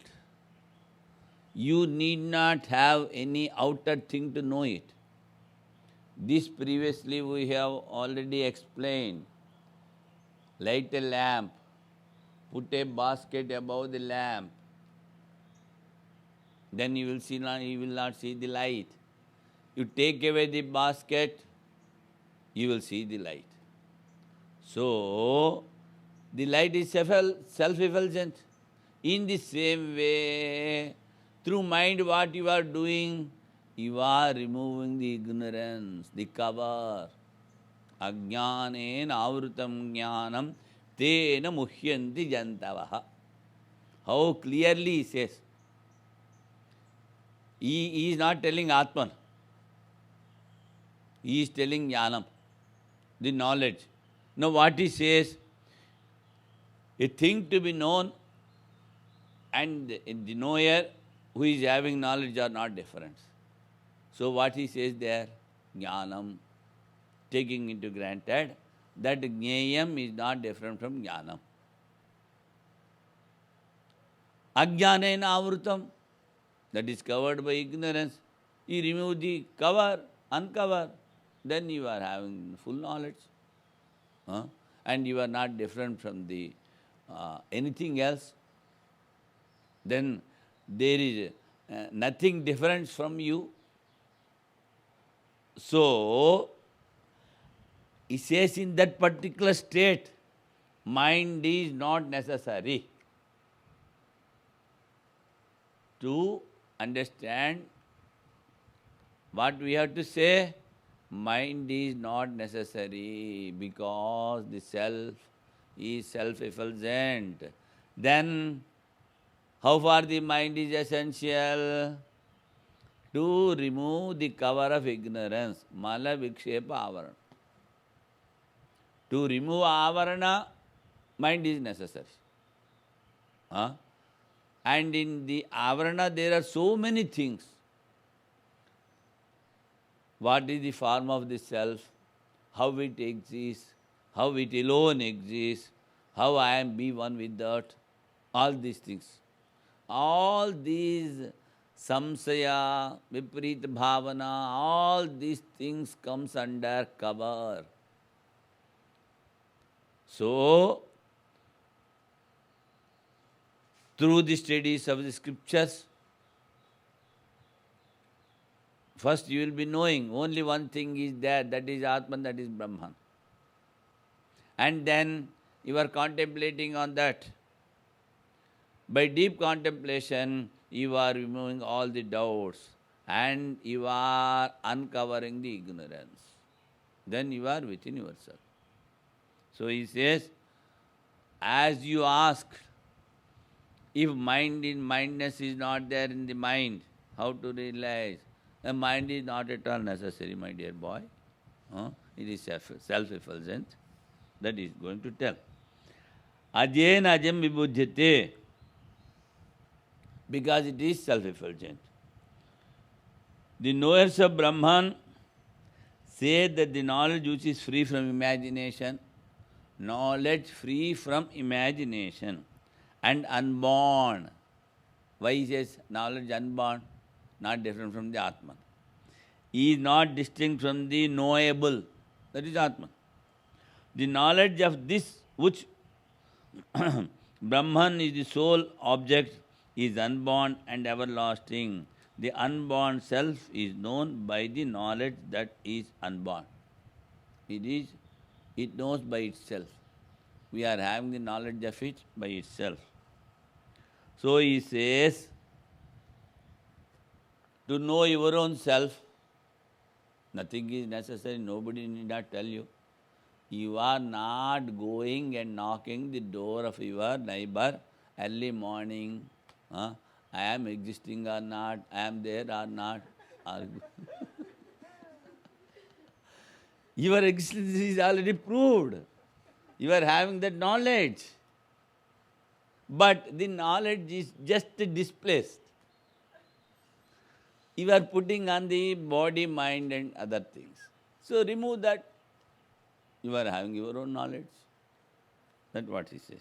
You need not have any outer thing to know it. This previously we have already explained. Light a lamp, put a basket above the lamp, then you will not see the light. You take away the basket, you will see the light. So, the light is self-effulgent. In the same way, through mind what you are doing, you are removing the ignorance, the cover. Ajnanena avrutam jnanam tena muhyanti jantavaha. How clearly he says. He is not telling Atman. He is telling jnanam, the knowledge. Now what he says, a thing to be known and the knower who is having knowledge are not different. So what he says there, jnanam, taking into granted that jnayam is not different from jnanam. Ajnanena avrutam, that is covered by ignorance. You remove the cover, uncover, then you are having full knowledge. And you are not different from the anything else. Then there is nothing different from you. So, he says in that particular state, mind is not necessary. To understand what we have to say, mind is not necessary because the self is self-effulgent. Then, how far the mind is essential? To remove the cover of ignorance, mala vikshepa avarana. To remove avarana, mind is necessary. And in the avarana there are so many things. What is the form of the self? How it exists? How it alone exists? How I am be one with that? All these things. All these samsaya, viparita bhavana, all these things comes under cover. So, through the studies of the scriptures, first you will be knowing only one thing is there, that is Atman, that is Brahman. And then you are contemplating on that. By deep contemplation, you are removing all the doubts and you are uncovering the ignorance. Then you are within yourself. So he says, as you ask, if mindness is not there in the mind, how to realize? The mind is not at all necessary, my dear boy. It is self-effulgent. That is going to tell. Ajena ajam vibhujyate, because it is self-effulgent. The knowers of Brahman say that the knowledge which is free from imagination, knowledge free from imagination and unborn. Why he says knowledge unborn? Not different from the Atman. He is not distinct from the knowable. That is Atman. The knowledge of this which Brahman is the sole object is unborn and everlasting. The unborn self is known by the knowledge that is unborn. It knows by itself. We are having the knowledge of it by itself. So he says, to know your own self, nothing is necessary, nobody need not tell you. You are not going and knocking the door of your neighbor early morning. I am existing or not, I am there or not. Your existence is already proved. You are having that knowledge. But the knowledge is just displaced. You are putting on the body, mind and other things. So remove that. You are having your own knowledge. That's what he says.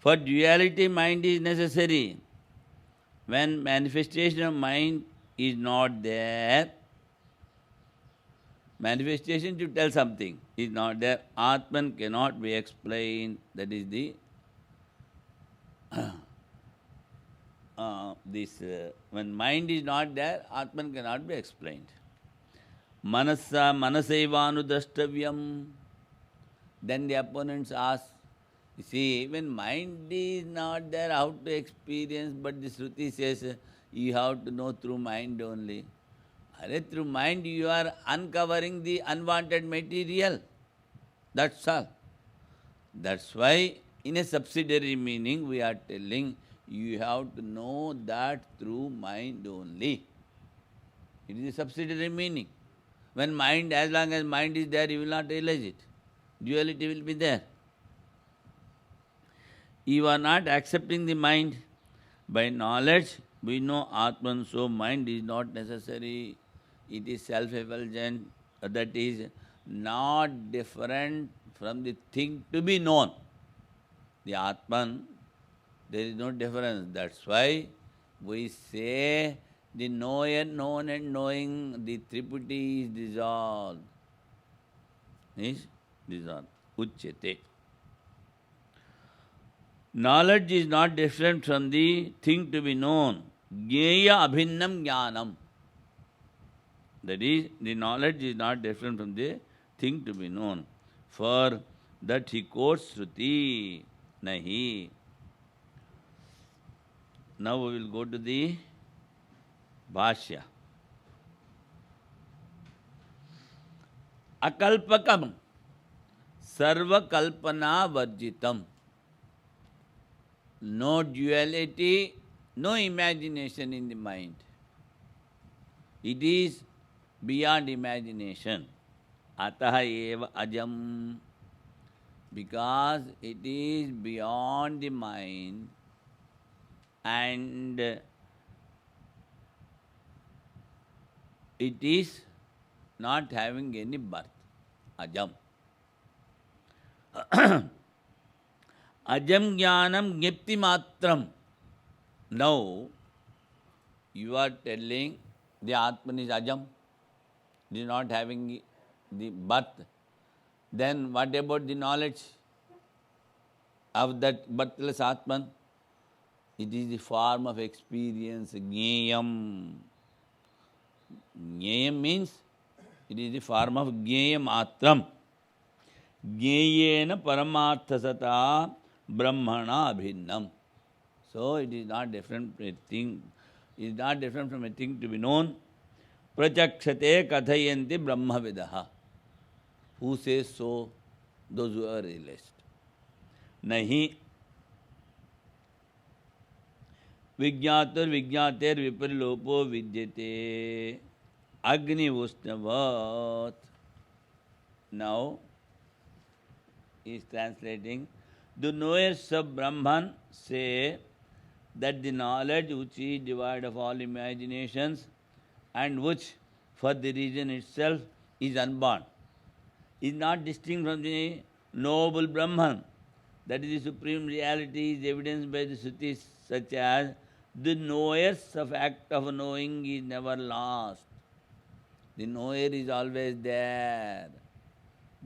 For duality, mind is necessary. When manifestation of mind is not there, manifestation to tell something is not there, Atman cannot be explained. That is the when mind is not there, Atman cannot be explained. Manasa manasevanu drashtavyam. Then the opponents ask, you see, when mind is not there, how to experience? But the Shruti says, you have to know through mind only. Through mind you are uncovering the unwanted material. That's all. That's why in a subsidiary meaning we are telling you have to know that through mind only. It is a subsidiary meaning. When mind, as long as mind is there, you will not realize it. Duality will be there. You are not accepting the mind. By knowledge, we know Atman, so mind is not necessary. It is self-effulgent, that is not different from the thing to be known. The Atman, there is no difference. That's why we say the knower, known and knowing, the Triputi is dissolved. Is dissolved. Uchyate. Knowledge is not different from the thing to be known. Gyeya abhinnam jnanam. That is, the knowledge is not different from the thing to be known. For that he quotes Shruti. Nahi. Now we will go to the Bhashya. Akalpakam sarva kalpana varjitam. No duality, no imagination in the mind. It is beyond imagination. Ataha eva ajam. Because it is beyond the mind and it is not having any birth. Ajam. Ajam jnanam jnipti matram. Now, you are telling the Atman is ajam, it is not having the birth. Then what about the knowledge of that birthless Atman? It is the form of experience, jneyam. Jneyam means it is the form of jneyam atram. Jneyena paramarthasata brahmana abhinnam. So it is not different from a thing. It is not different from a thing to be known. Prachakshate kathayanti brahmavidaha. Who says so? Those who are realized. Nahi. Vijñatar vijñater viparilopo vidyate agni vusnavat. Now, he is translating. The knowers of Brahman say that the knowledge which is devoid of all imaginations and which, for the reason itself, is unborn, is not distinct from the noble Brahman. That is the supreme reality is evidenced by the Srutis such as the knowers of act of knowing is never lost. The knower is always there.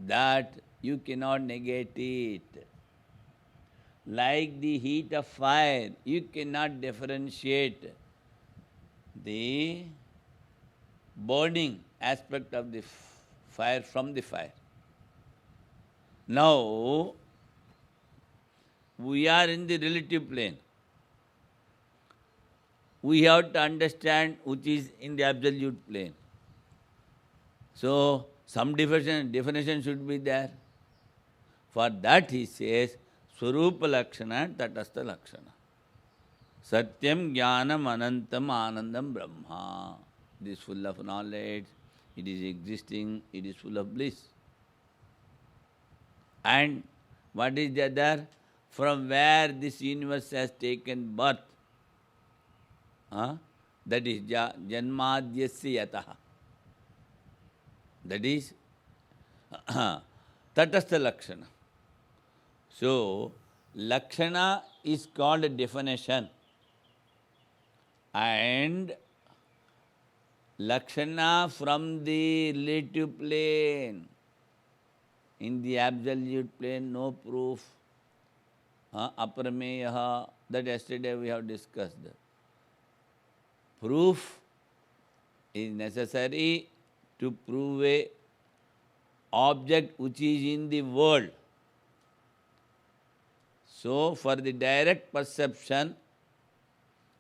That you cannot negate it. Like the heat of fire, you cannot differentiate the burning aspect of the fire from the fire. Now, we are in the relative plane. We have to understand which is in the absolute plane. So, some definition should be there. For that he says, Swarupa Lakshana, Tatastha Lakshana. Satyam Jnanam Anantam Anandam Brahma. It is full of knowledge, it is existing, it is full of bliss. And what is there? From where this universe has taken birth? That is Janmadhyasya Yataha. That is Tatastha Lakshana. So, Lakshana is called a definition. And Lakshana from the relative plane. In the absolute plane, no proof. Aprameyaha. That yesterday we have discussed. Proof is necessary to prove a object which is in the world. So, for the direct perception,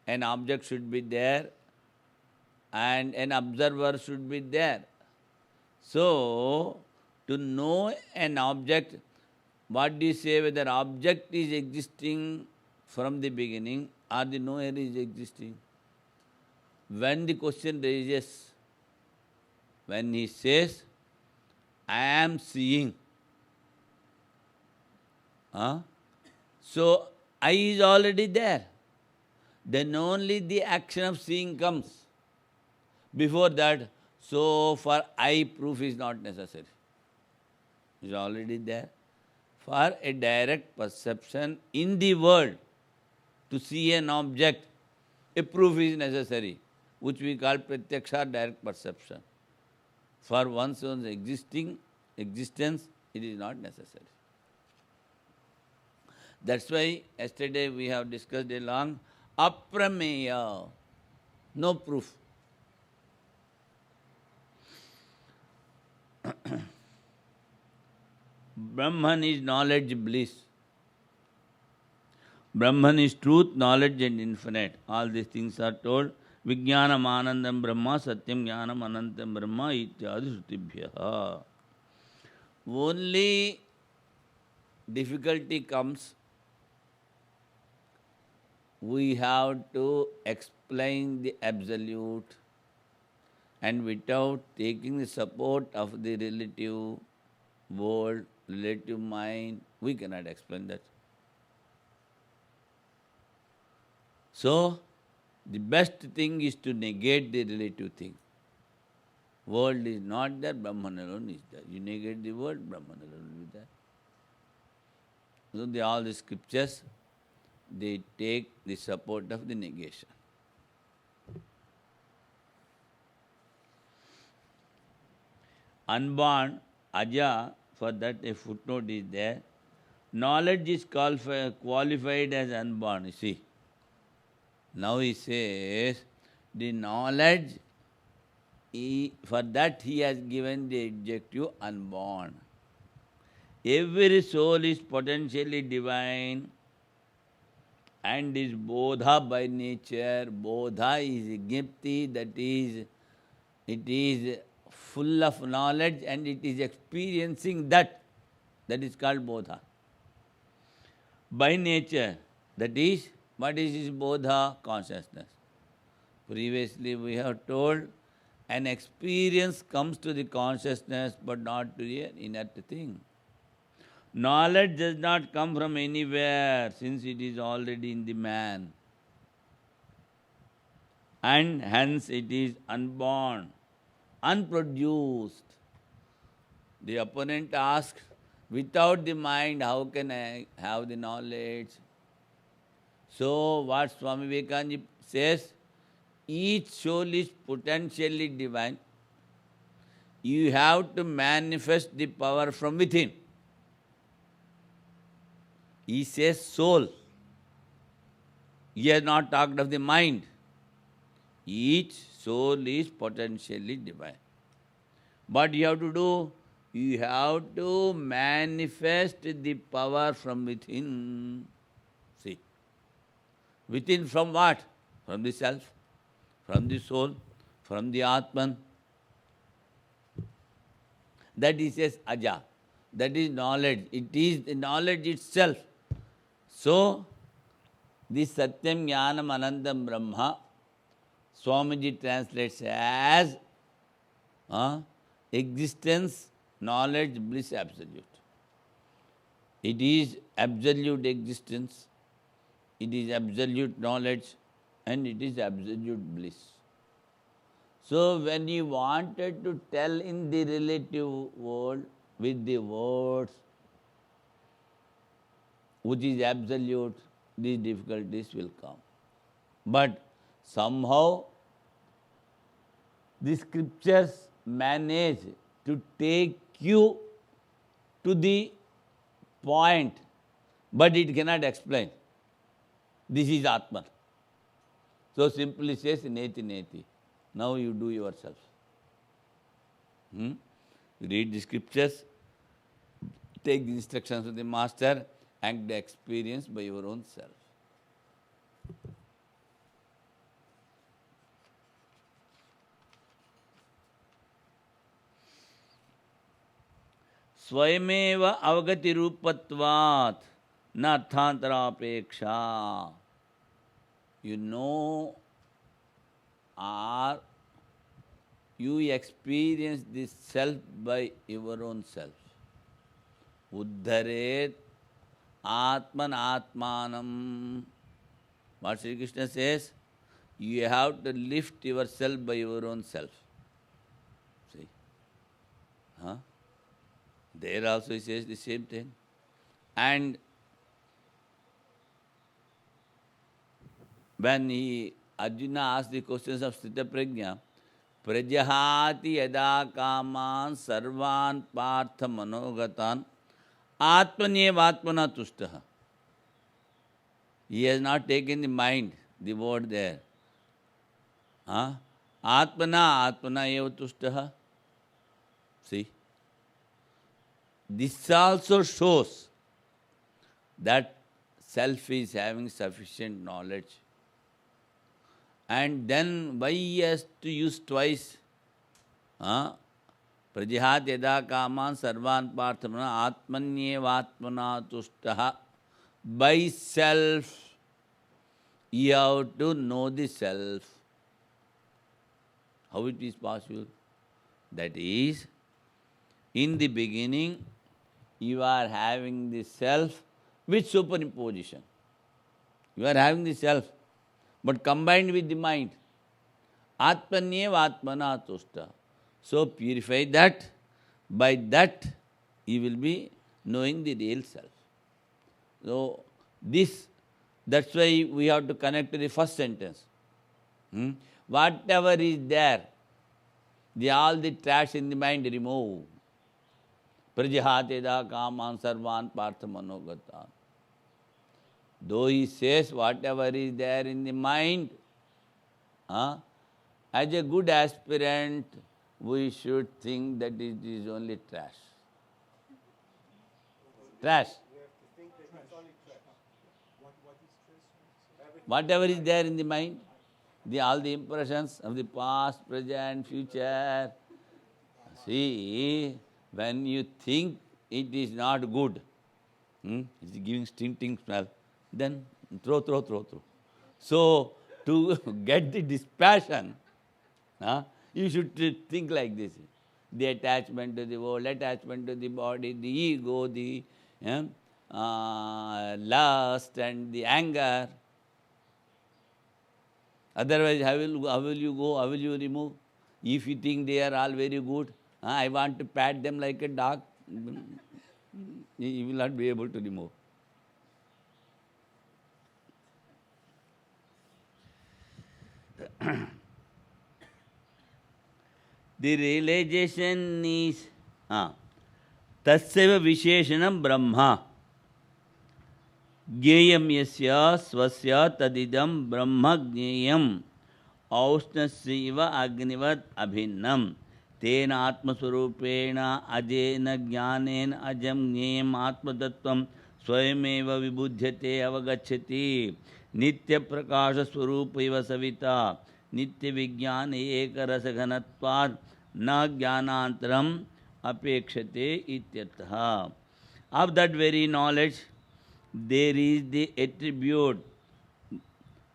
an object should be there and an observer should be there. So, to know an object, what do you say, whether object is existing from the beginning or the knower is existing? When the question raises, when he says, I am seeing, so I is already there. Then only the action of seeing comes. Before that, so for I proof is not necessary. It is already there. For a direct perception in the world, to see an object, a proof is necessary, which we call pratyaksha, direct perception. For one's own existence, it is not necessary. That's why yesterday we have discussed a long aprameya, no proof. Brahman is knowledge, bliss. Brahman is truth, knowledge and infinite. All these things are told. Vijnanam anandam brahma, satyam jnanam anantam brahma, ityadi shrutibhyaha. Only difficulty comes, we have to explain the absolute, and without taking the support of the relative world, relative mind, we cannot explain that. So, the best thing is to negate the relative thing. World is not there, Brahman alone is there. You negate the world, Brahman alone will be there. So, all the scriptures, they take the support of the negation. Unborn, aja, for that a footnote is there. Knowledge is qualified as unborn, you see. Now he says, the knowledge, for that he has given the adjective unborn. Every soul is potentially divine and is bodha by nature. Bodha is Gnipti, that is, it is full of knowledge and it is experiencing that. That is called bodha. By nature, that is, what is this bodha? Consciousness. Previously we have told, an experience comes to the consciousness but not to the inert thing. Knowledge does not come from anywhere since it is already in the man. And hence it is unborn, unproduced. The opponent asks, without the mind, how can I have the knowledge? So what Swami Vivekananda says, each soul is potentially divine. You have to manifest the power from within. He says soul. He has not talked of the mind. Each soul is potentially divine. What you have to do? You have to manifest the power from within. See. Within from what? From the self, from the soul, from the Atman. That he says aja. That is knowledge. It is the knowledge itself. So, this Satyam Jnanam Anandam Brahma, Swamiji translates as existence, knowledge, bliss, absolute. It is absolute existence, it is absolute knowledge, and it is absolute bliss. So, when you wanted to tell in the relative world with the words, which is absolute, these difficulties will come. But Somehow the scriptures manage to take you to the point, but it cannot explain. This is Atman. So simply says neti neti. Now you do yourself. You read the scriptures, take the instructions of the master, and experience by your own self. Swayameva avagati rupatvat na arthantarapeksha. You know, or you experience this self by your own self. Uddharet atman atmanam. What Sri Krishna says? You have to lift yourself by your own self. See? Huh? There also he says the same thing. And when Arjuna asked the questions of Sthita Prajna, Prajahati yada kaman sarvan partha manogatan atmanyev atmana tushtaha. He has not taken the mind, the word there. Atmana eva tushtaha. See? This also shows that self is having sufficient knowledge. And then why he has to use twice? Prajihat yada kaman sarvan parthamana atmanyev atmana tushtaha. By self, you have to know the self. How it is possible? That is, in the beginning, you are having the self with superimposition. You are having the self, but combined with the mind. Atmanyev atmana tushta. So purify that. By that, you will be knowing the real self. So that's why we have to connect to the first sentence. Whatever is there, all the trash in the mind remove. Prajihateda kaman sarvan partha manogatan. Though he says whatever is there in the mind, as a good aspirant, we should think that it is only trash. Trash. We have to think that it's only trash. What is trash? Whatever is there in the mind, all the impressions of the past, present, future. See, when you think it is not good, it's giving stinking smell, then throw. So, to get the dispassion, you should think like this. The attachment to the world, attachment to the body, the ego, the lust and the anger. Otherwise, how will you go? How will you remove? If you think they are all very good, I want to pat them like a dog, you will not be able to remove. The realization is tasyeva visheshanam brahma. Jneyam yasya svasya tadidam brahma jneyam aushnasyiva agnivat abhinnam tena atmaswarupena ajena jnanena ajam jneyam atmatattvam swayameva vibudhyate avagachyati nitya prakasha swarupaiva savita nitya vijnana eka rasaghanatvad na jnanantaram apekshate ityartha. Of that very knowledge, there is the attribute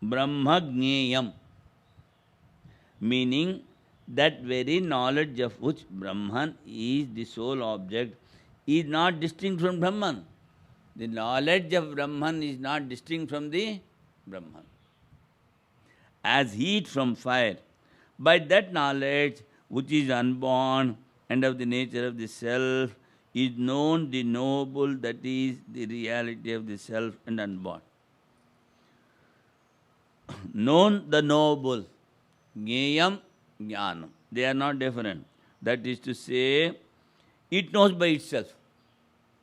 Brahma Jneyam, meaning that very knowledge of which Brahman is the sole object is not distinct from Brahman. The knowledge of Brahman is not distinct from the Brahman. As heat from fire, by that knowledge which is unborn and of the nature of the self, is known the knowable, that is the reality of the self and unborn. known the knowable. Jnayam, jnanam. They are not different. That is to say, it knows by itself.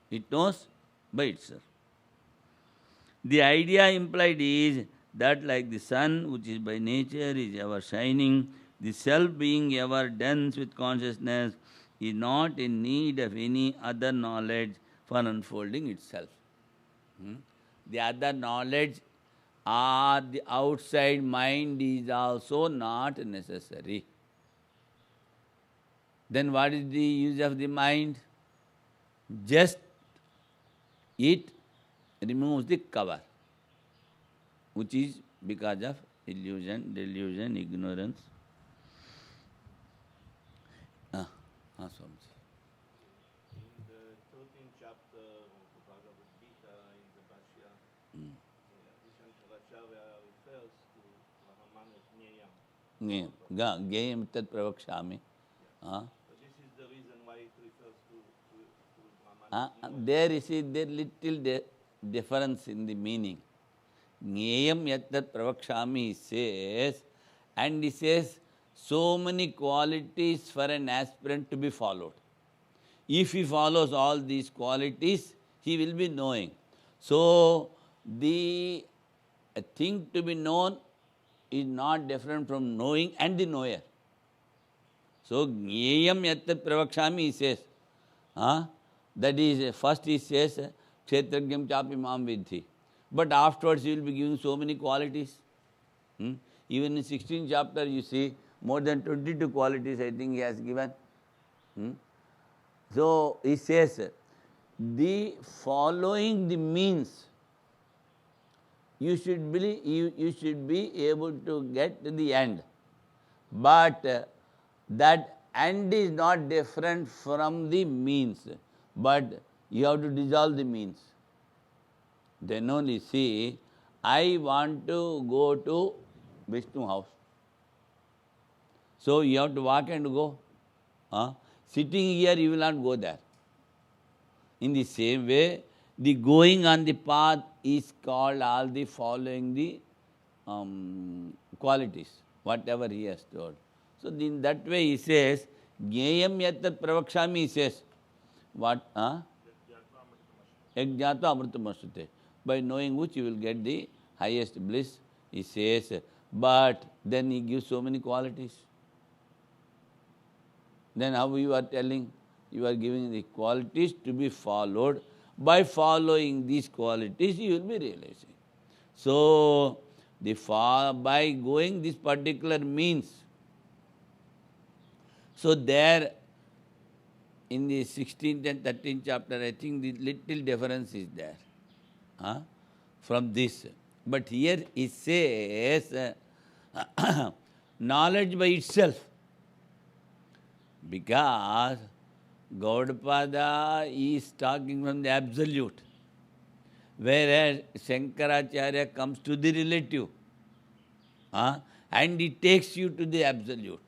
It knows by itself. The idea implied is that like the sun, which is by nature, is ever shining, the self being ever dense with consciousness is not in need of any other knowledge for unfolding itself. The other knowledge or the outside mind is also not necessary. Then what is the use of the mind? Just it removes the cover, which is because of illusion, delusion, ignorance. Swami. In the 13th chapter of the Bhagavad Gita, in the Bhashya, Shankaracharya refers to Brahman as Jnayam. Gayam tat pravakshami. So this is the reason why it refers to Brahman as Jnayam. There is a little difference in the meaning. Jnayam yattat pravakshami, he says, and he says so many qualities for an aspirant to be followed. If he follows all these qualities, he will be knowing. So, the thing to be known is not different from knowing and the knower. So, jnayam yattat pravakshami, he says. That is, first he says, kshetragyam chapi mam vidhi. But afterwards he will be giving so many qualities. Even in 16th chapter, you see, more than 22 qualities I think he has given. So, he says, the following the means, you should be able to get to the end. But that end is not different from the means, but you have to dissolve the means. Then only see, I want to go to Vishnu house. So you have to walk and go. Sitting here, you will not go there. In the same way, the going on the path is called all the following the qualities, whatever he has told. So in that way he says, Jnayam yattat pravakshami, he says, what? Ekjnata amritamashrute. By knowing which you will get the highest bliss, he says. But then he gives so many qualities. Then how you are telling? You are giving the qualities to be followed. By following these qualities, you will be realizing. So, by going this particular means, so there in the 16th and 13th chapter, I think the little difference is there from this. But here it says knowledge by itself. Because Gaudapada is talking from the absolute, whereas Shankaracharya comes to the relative, and he takes you to the absolute.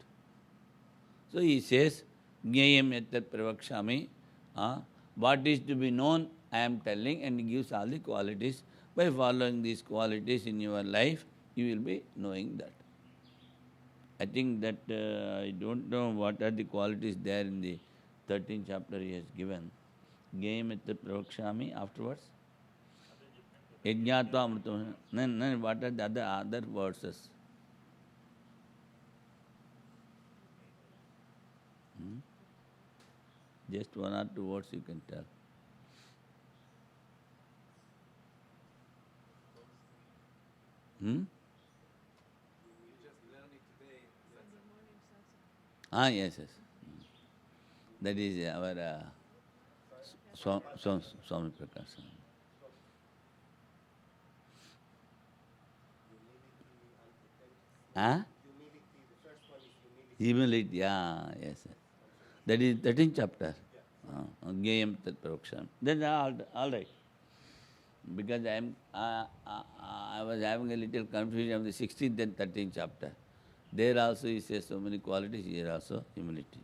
So he says, Jnayam yattat pravakshami, what is to be known, I am telling, and he gives all the qualities. By following these qualities in your life, you will be knowing that. I think that I don't know what are the qualities there in the 13th chapter he has given. Jnayam yattat pravakshami, afterwards. Yajnatva amritam. No, what are the other verses? Just one or two words you can tell. You just learned it today. Yes. That is our Swami Prakash. Humility, the first one is humility. Humility, yes. That is 13th chapter. Jnayam tat pravaksham. Then all right. Because I was having a little confusion of the 16th and 13th chapter. There also he says so many qualities, here also humility.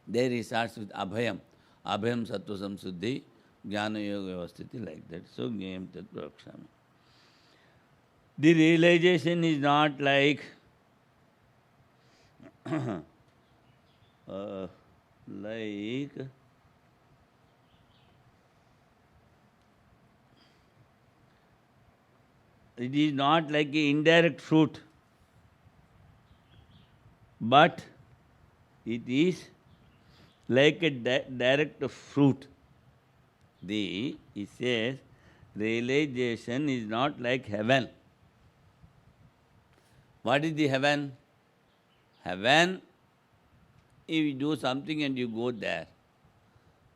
There he starts with abhayam. Abhayam sattva samsuddhi, jnana yoga vyavasthiti, like that. So jnayam tat pravakshami. The realization is not like like it is not like an indirect fruit, but it is like a direct fruit. He says, realization is not like heaven. What is the heaven? Heaven, if you do something and you go there.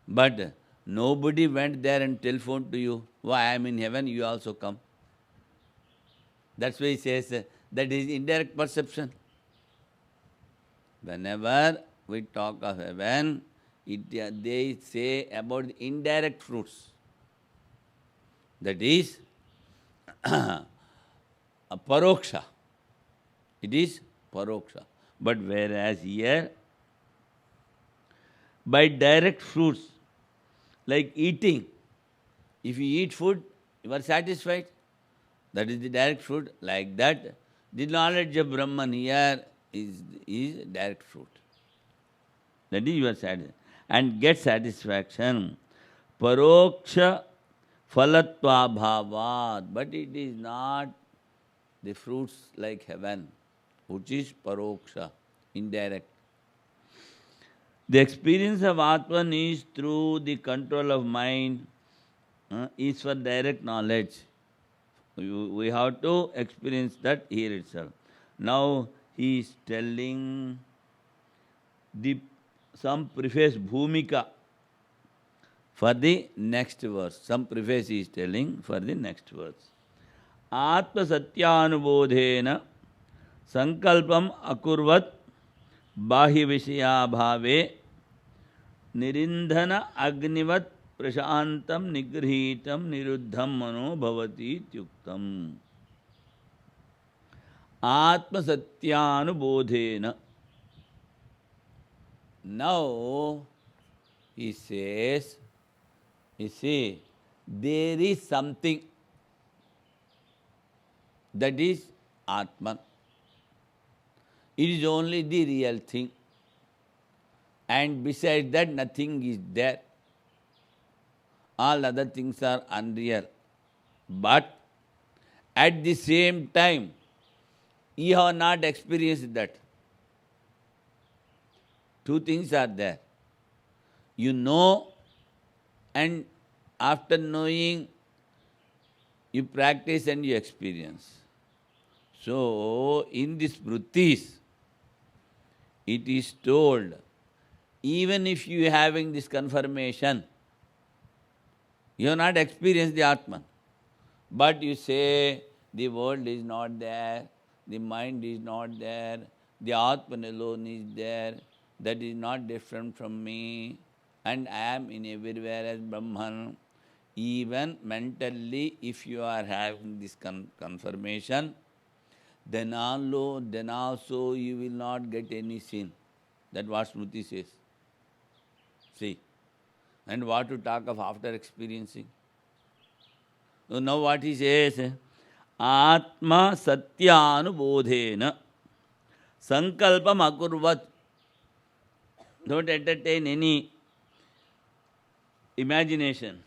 But nobody went there and telephoned to you, why I am in heaven, you also come. That's why he says that is indirect perception. Whenever we talk of heaven, they say about the indirect fruits. That is a paroksha. It is paroksha. But whereas here, by direct fruits, like eating, if you eat food, you are satisfied. That is the direct fruit. Like that, the knowledge of Brahman here is direct fruit. That is your satisfaction. And get satisfaction. Paroksha phalatva bhavat. But it is not the fruits like heaven, which is paroksha, indirect. The experience of Atman is through the control of mind, is for direct knowledge. We have to experience that here itself. Now he is telling some preface bhumika for the next verse. Some preface he is telling for the next verse. Atma satyanubodhena sankalpam akurvat bahya vishaya bhave nirindhana agnivat prashantam nigrhitam niruddham mano bhavati tyuktam. Atma satyanubodhena. Now he says, you see, there is something that is Atman. It is only the real thing. And besides that, nothing is there. All other things are unreal. But at the same time, you have not experienced that. Two things are there. You know, and after knowing, you practice and you experience. So, in these vrittis, it is told, even if you are having this confirmation, you have not experienced the Atman. But you say, the world is not there, the mind is not there, the Atman alone is there, that is not different from me, and I am in everywhere as Brahman. Even mentally, if you are having this confirmation, then also you will not get any sin. That's what Smriti says. See. And what to talk of after experiencing? So now what he says, Atma satyanubodhena sankalpam akurvat. Don't entertain any imagination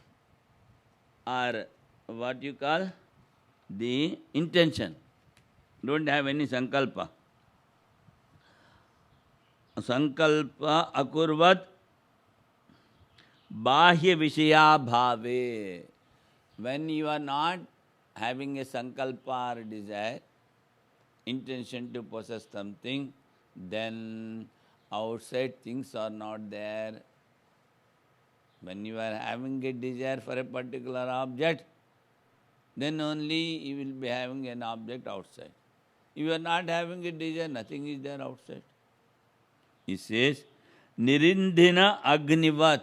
or what you call the intention. Don't have any sankalpa. Sankalpa akurvat bahya vishaya bhave. When you are not having a sankalpa or desire, intention to possess something, then outside things are not there. When you are having a desire for a particular object, then only you will be having an object outside. If you are not having a desire, nothing is there outside. He says, Nirindhina agnivat.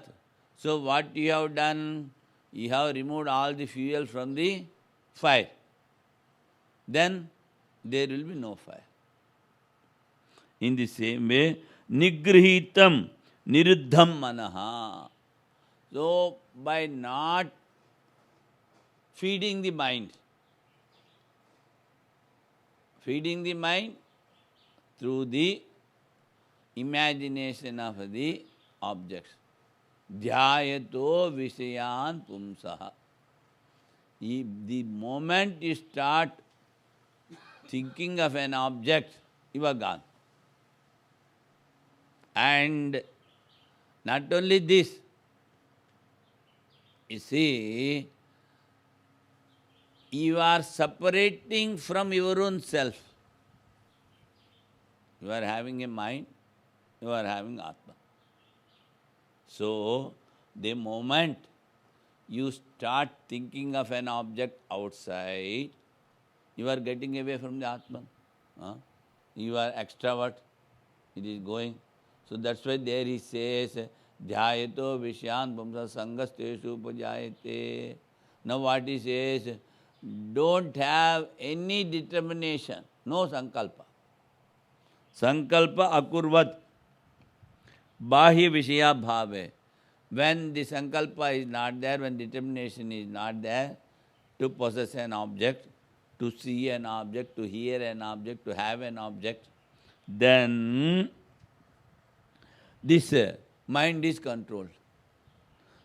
So what you have done? You have removed all the fuel from the fire. Then there will be no fire. In the same way, Nigrhitam niruddham manaha. So by not feeding the mind, Feeding the mind through the imagination of the objects. Dhyayato vishayan pumsaha. The moment you start thinking of an object, you are gone. And not only this, you see, you are separating from your own self. You are having a mind, you are having Atma. So, the moment you start thinking of an object outside, you are getting away from the Atman. You are extrovert, it is going. So that's why there he says, Dhyayato Vishyan Pumsa Sangasteshu Upajayate. Now what he says, don't have any determination, no sankalpa. Sankalpa akurvat bahya vishaya bhave. When the sankalpa is not there, when determination is not there, to possess an object, to see an object, to hear an object, to have an object, then this mind is controlled.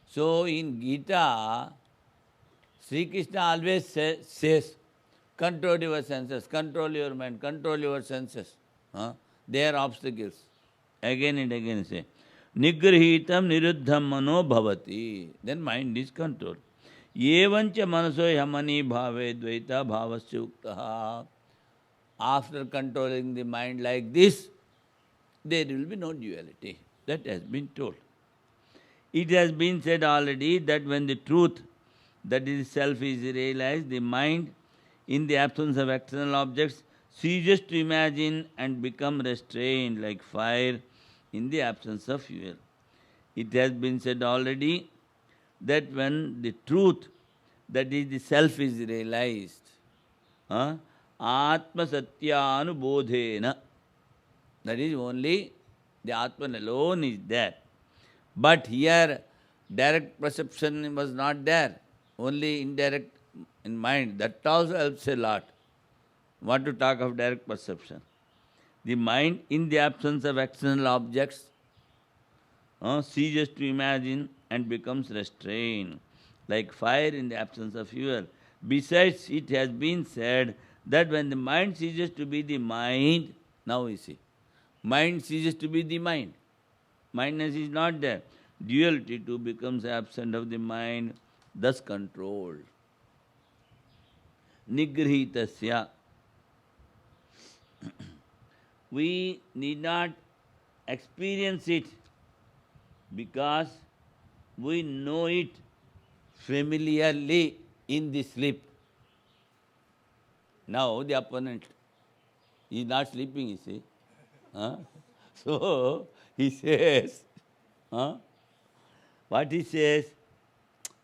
So in Gita, Sri Krishna always says, control your senses, control your mind, control your senses. They are obstacles. Again and again say, Nigrahitam niruddham mano bhavati. Then mind is controlled. Evancha manaso yamani bhave dvaita bhavasya uktaha. After controlling the mind like this, there will be no duality. That has been told. It has been said already that when the truth, that is self, is realized, the mind, in the absence of external objects, ceases to imagine and become restrained like fire in the absence of fuel. It has been said already that when the truth, that is the self, is realized, Atma Satyanubodhena, that is only the Atman alone is there. But here, direct perception was not there, only indirect in mind. That also helps a lot. What to talk of direct perception? The mind, in the absence of external objects, ceases to imagine and becomes restrained, like fire in the absence of fuel. Besides, it has been said that when the mind ceases to be the mind, now we see, mind ceases to be the mind. Mindness is not there. Duality too becomes absent of the mind, thus controlled. Nigrahitasya. We need not experience it because we know it familiarly in the sleep. Now the opponent is not sleeping, you see. So he says, what he says,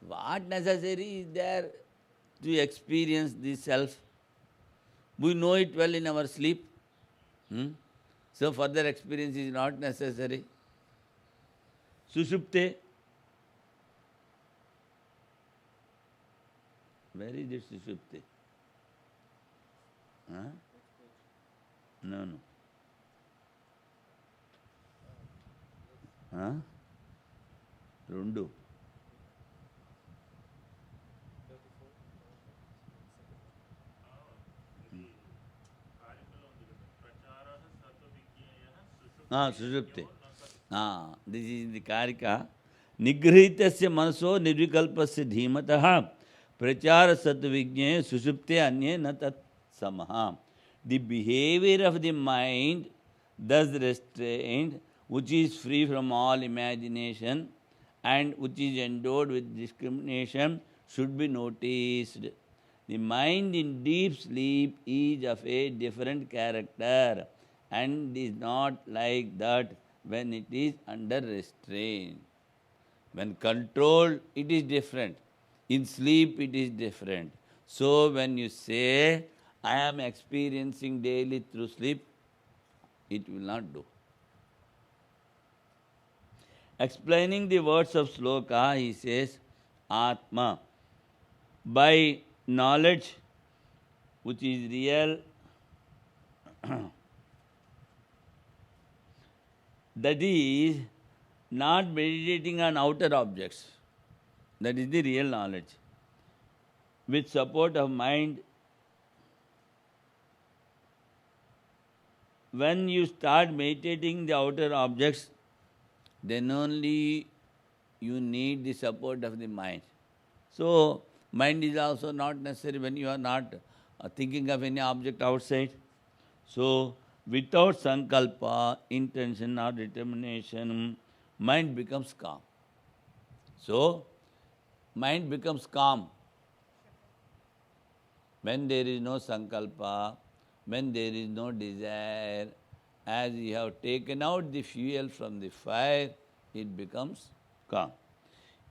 what necessary is there to experience the self? We know it well in our sleep. So further experience is not necessary. Sushupte. Where is it, Sushupte? No. Rundu. Sushupte. This is the Karika. Nigrahitasya manaso nirvikalpasya dhimataha prachara sattva sushupte anye na tat samaha. The behavior of the mind, thus restrained, which is free from all imagination and which is endowed with discrimination, should be noticed. The mind in deep sleep is of a different character and is not like that when it is under restraint. When controlled, it is different. In sleep, it is different. So when you say, I am experiencing daily through sleep, it will not do. Explaining the words of sloka, he says, Atma. By knowledge, which is real, That is not meditating on outer objects. That is the real knowledge. With support of mind, when you start meditating the outer objects, then only you need the support of the mind. So, mind is also not necessary when you are not thinking of any object outside. So, without sankalpa, intention or determination, mind becomes calm. So, mind becomes calm when there is no sankalpa, when there is no desire. As you have taken out the fuel from the fire, it becomes calm.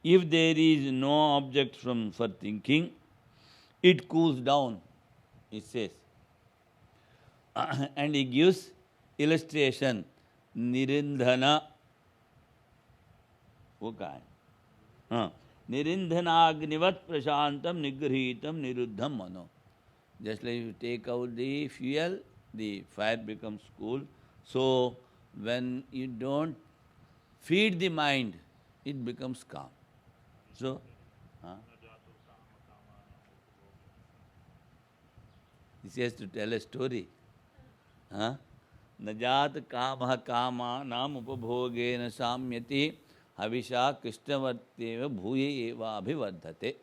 If there is no object for thinking, it cools down, it says. And he gives illustration. Nirindhana. वो कहाँ है? हाँ. Nirindhanagnivat prashantam nigrahitam niruddham mano. Just like you take out the fuel, the fire becomes cool. So, when you don't feed the mind, it becomes calm. So, this has to tell a story. Najat kama kama nam upabhogena samyati havisha krishnavarteva bhuye eva abhivardhate.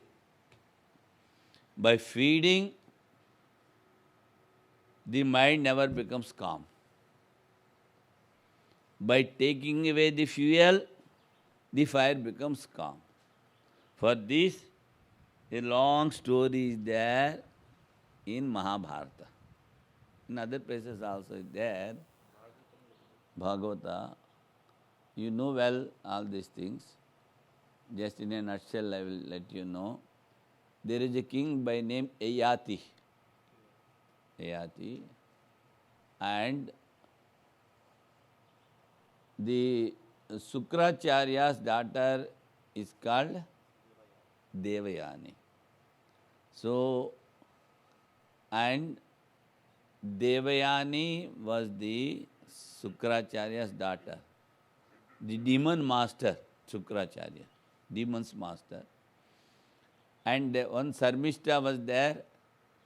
By feeding, the mind never becomes calm. By taking away the fuel, the fire becomes calm. For this, a long story is there in Mahabharata. In other places also is there. Bhagavata. You know well all these things. Just in a nutshell, I will let you know. There is a king by name Ayati. Ayati. And the Sukracharya's daughter is called Devayani. So, and Devayani was the Sukracharya's daughter, the demon master, Sukracharya, demon's master. And one Sarmishta was there,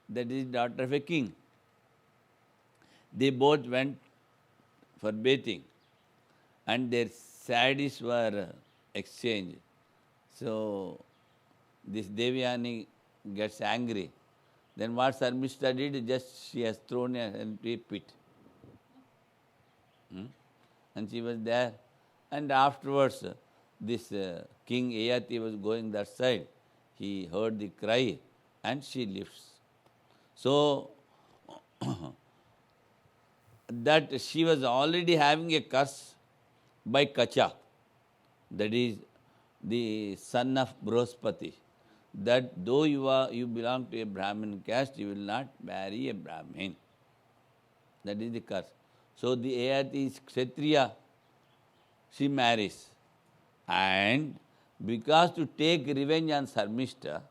that is daughter of a king. They both went for bathing, and their sarees were exchanged. So, this Devayani gets angry. Then what Sarmishta did, just she has thrown her into a pit. And she was there. And afterwards, this King Ayati was going that side. He heard the cry and she lifts. So, that she was already having a curse by Kacha, that is the son of Brospati, that though you belong to a Brahmin caste, you will not marry a Brahmin. That is the curse. So the Ayati is Kshatriya, she marries. And because to take revenge on Sarmishta,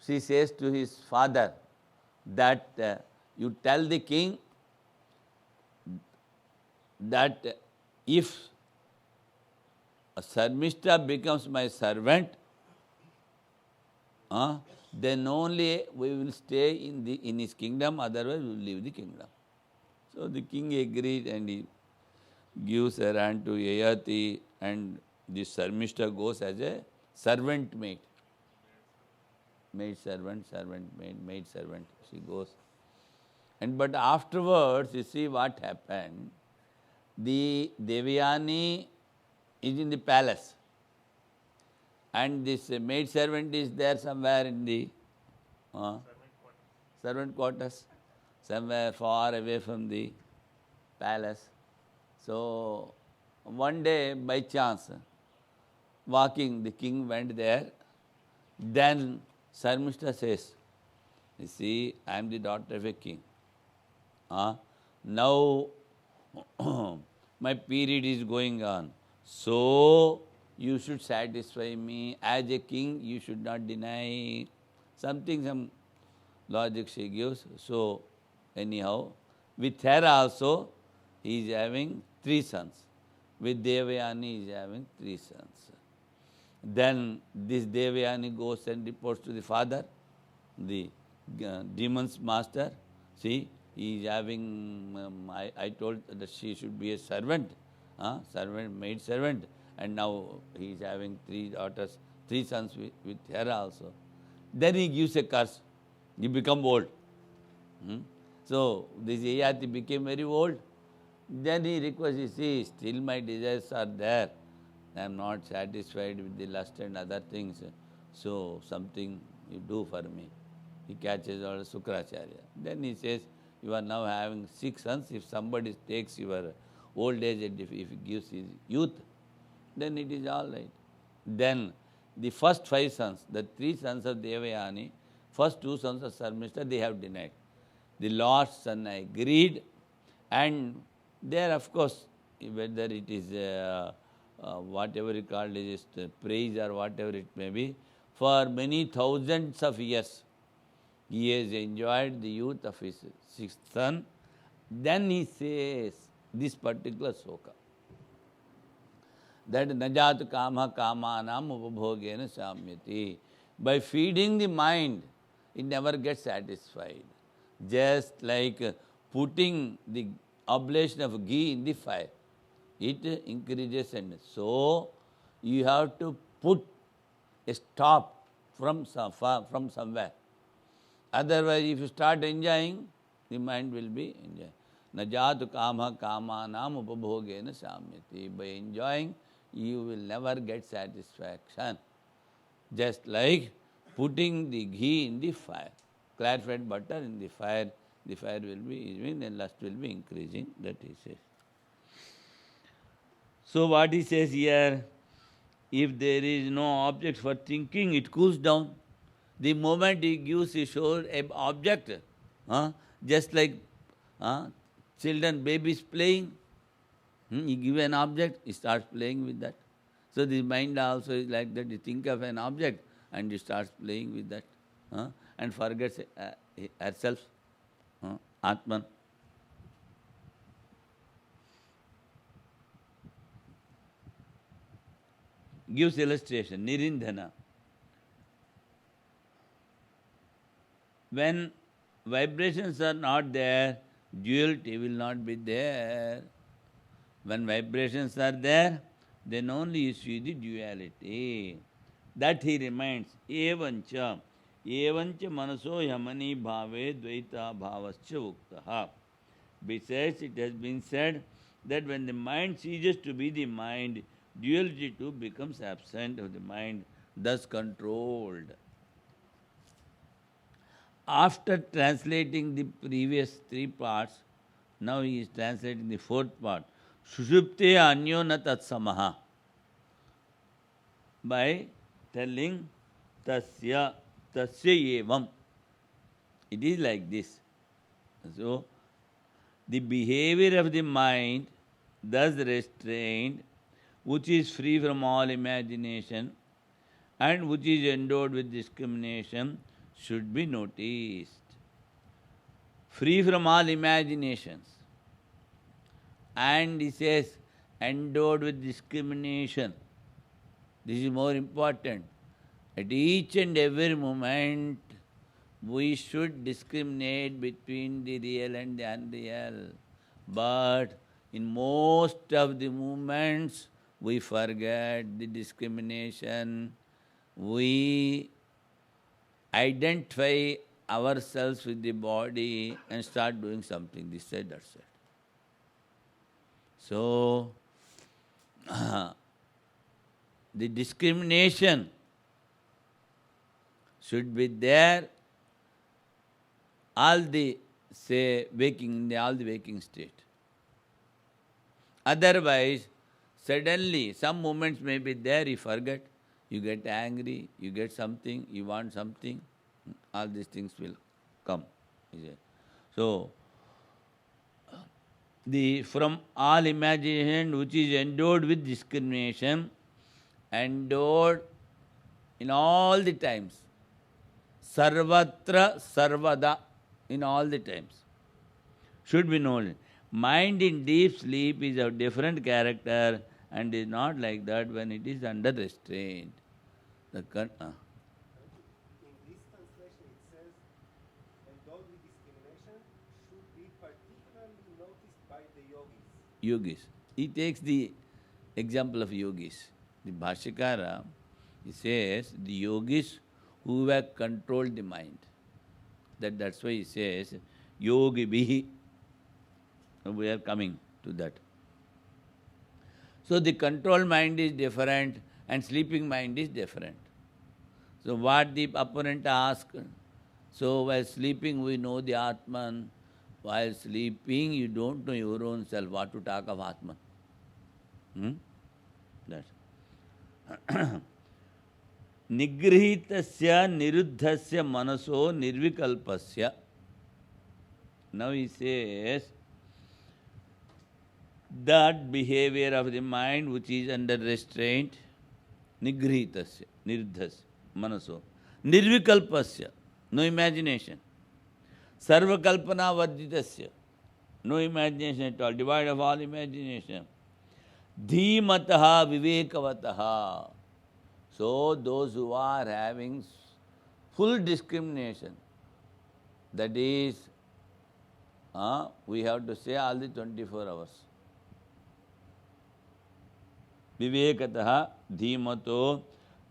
she says to his father that you tell the king that if Sarmishta becomes my servant, then only we will stay in his kingdom, otherwise we will leave the kingdom. So the king agreed and he gives her hand to Ayati, and this Sarmishta goes as a servant maid. Maid servant, maid servant, she goes. But afterwards, you see what happened. The Devayani is in the palace, and this maid servant is there somewhere in the servant quarters, somewhere far away from the palace. So, one day, by chance, walking, the king went there. Then Sarmishta says, you see, I am the daughter of a king. Now, my period is going on. So, you should satisfy me. As a king, you should not deny something, some logic she gives. So, Anyhow, with her also, he is having 3 sons. With Devayani, he is having 3 sons. Then this Devayani goes and reports to the father, the demon's master. See, he is having, I told that she should be a servant, servant, maid servant, and now he is having 3 daughters, 3 sons with her also. Then he gives a curse. You become old. So this Yayati became very old. Then he requests, you see, still my desires are there. I am not satisfied with the lust and other things. So something you do for me. He catches all Sukracharya. Then he says, you are now having 6 sons. If somebody takes your old age and if he gives his youth, then it is all right. Then the first 5 sons, the 3 sons of Devayani, first 2 sons of Sarmishta, they have denied. The last son agreed, and there, of course, whether it is whatever you call it is praise or whatever it may be, for many thousands of years, he has enjoyed the youth of his 6th son. Then he says this particular sloka, that najat kama kamanam upabhogena samyati. By feeding the mind, it never gets satisfied. Just like putting the oblation of ghee in the fire, it increases, and so you have to put a stop from somewhere. Otherwise, if you start enjoying, the mind will be enjoying. Najatu kama kamanam upabhogena samyati. By enjoying, you will never get satisfaction. Just like putting the ghee in the fire, clarified butter in the fire will be increasing and lust will be increasing, that he says. So what he says here, if there is no object for thinking, it cools down. The moment he gives, he shows an object, just like children, babies playing. He gives an object, he starts playing with that. So the mind also is like that. You think of an object and he starts playing with that, and forgets herself, Atman. Gives illustration, Nirindhana. When vibrations are not there, duality will not be there. When vibrations are there, then only you see the duality. That he reminds, evancha manaso yamani bhave dvaita bhavascha uktaha. Besides, it has been said that when the mind ceases to be the mind, duality too becomes absent of the mind, thus controlled. After translating the previous 3 parts, now he is translating the 4th part. Sushupte anyo na tatsamaha. By telling tasya evam. It is like this. So, the behavior of the mind, thus restrained, which is free from all imagination and which is endowed with discrimination, should be noticed. Free from all imaginations. And he says, endowed with discrimination. This is more important. At each and every moment, we should discriminate between the real and the unreal. But in most of the moments, we forget the discrimination. We identify ourselves with the body and start doing something this side, that side. So, the discrimination should be there all the waking state. Otherwise, suddenly some moments may be there, you forget, you get angry, you get something, you want something, all these things will come. So, from all imagination which is endowed with discrimination, endowed in all the times, sarvatra sarvada, in all the times. should be known. Mind in deep sleep is of different character and is not like that when it is under restraint. The In this translation, it says, endowed with discrimination should be particularly noticed by the yogis. yogis. He takes the example of yogis. The Bhashyakara, he says, the yogis who have controlled the mind. That's why he says, yogi bihi. We are coming to that. So the controlled mind is different and sleeping mind is different. So what the opponent asks, so while sleeping we know the Atman, while sleeping you don't know your own self, what to talk of Atman. That's Nigrihitasya niruddhasya manaso nirvikalpasya. Now he says, that behavior of the mind which is under restraint, nigrihitasya, niruddhasya, manaso, nirvikalpasya, no imagination. Sarvakalpana varjitasya, no imagination at all, devoid of all imagination. Dhimataha vivekavataha. So those who are having full discrimination, that is, we have to say all the 24 hours. Vivekataha dhimato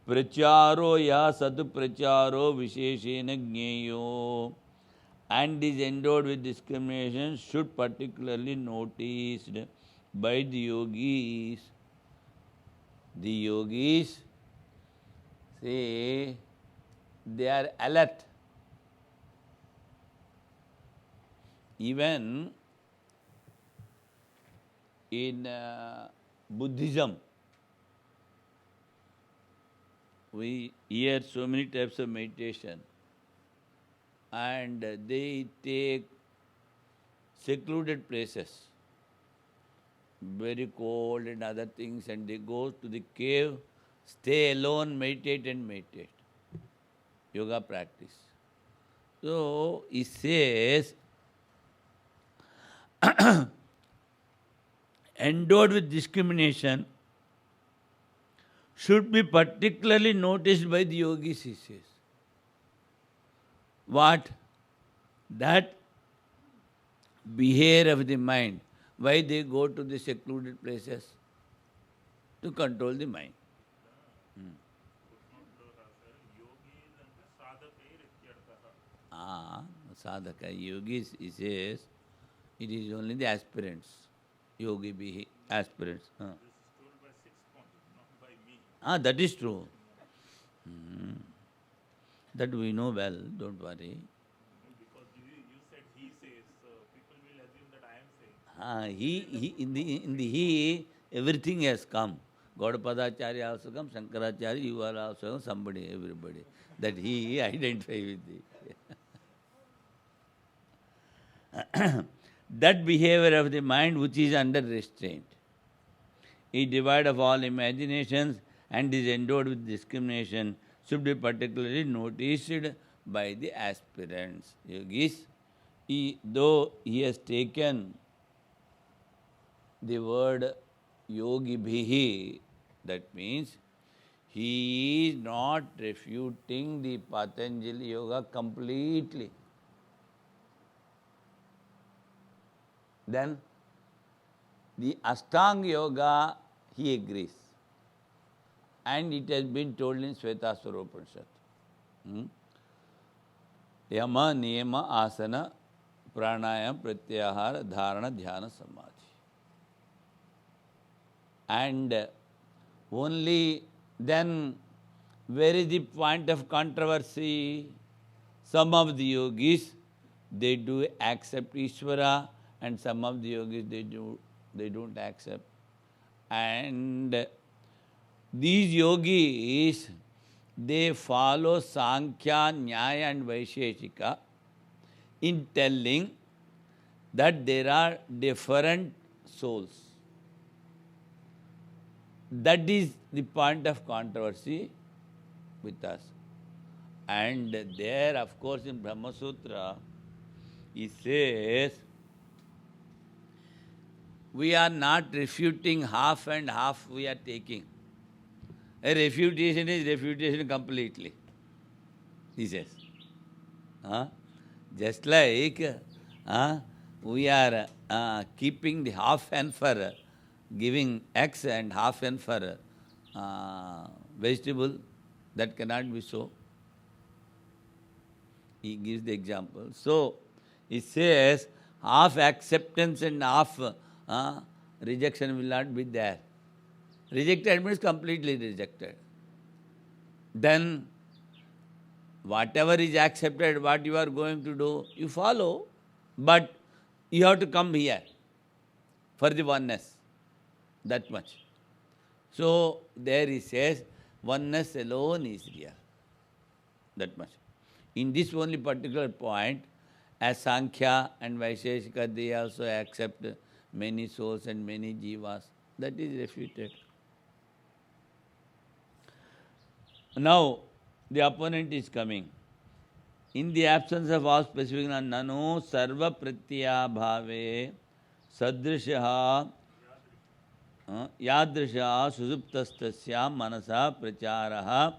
pracharo ya satu pracharo visheshena jnyeyo, and is endowed with discrimination should particularly noticed by the yogis. The yogis, say, they are alert. Even in Buddhism, we hear so many types of meditation, and they take secluded places, very cold and other things, and they go to the cave, stay alone, meditate and meditate. Yoga practice. So, he says, endowed with discrimination should be particularly noticed by the yogis, he says. What? That behavior of the mind. Why they go to the secluded places? To control the mind. Sadhaka. Yogis, he says, it is only the aspirants. Yogi be aspirants. This is told by 6 points, not by me. That is true. That we know well, don't worry. Because you said he says, so people will assume that I am saying. He in the he, everything has come. Gaudapadacharya also come, Shankaracharya, you are also somebody, everybody. That he identify with thee. That behavior of the mind which is under restraint is devoid of all imaginations and is endowed with discrimination should be particularly noticed by the aspirants. Yogis, though he has taken the word yogi bhihi, that means he is not refuting the Patanjali yoga completely. Then the Ashtanga yoga he agrees. And it has been told in Svetaswara Upanishad. Yama, Niyama, Asana, Pranayam, Pratyahara, Dharana, Dhyana, Samadhi. And only then, where is the point of controversy? Some of the yogis, they do accept Ishvara, and some of the yogis, they don't accept. And these yogis, they follow Sankhya, Nyaya and Vaisheshika in telling that there are different souls. That is the point of controversy with us. And there, of course, in Brahma Sutra, he says, we are not refuting half and half we are taking. A refutation is refutation completely, he says. Huh? Just like we are keeping the half and for giving X and half and for vegetable, that cannot be so. He gives the example. So, he says half acceptance and half rejection will not be there. Rejected means completely rejected. Then, whatever is accepted, what you are going to do, you follow, but you have to come here for the oneness. That much. So, there he says, oneness alone is real. That much. In this only particular point, as Sankhya and Vaisheshika, they also accept many souls and many jivas. That is refuted. Now, the opponent is coming. In the absence of all specific nano sarva pratyaya bhave sadrishaha yadrisha susuptastasya manasa pracharaha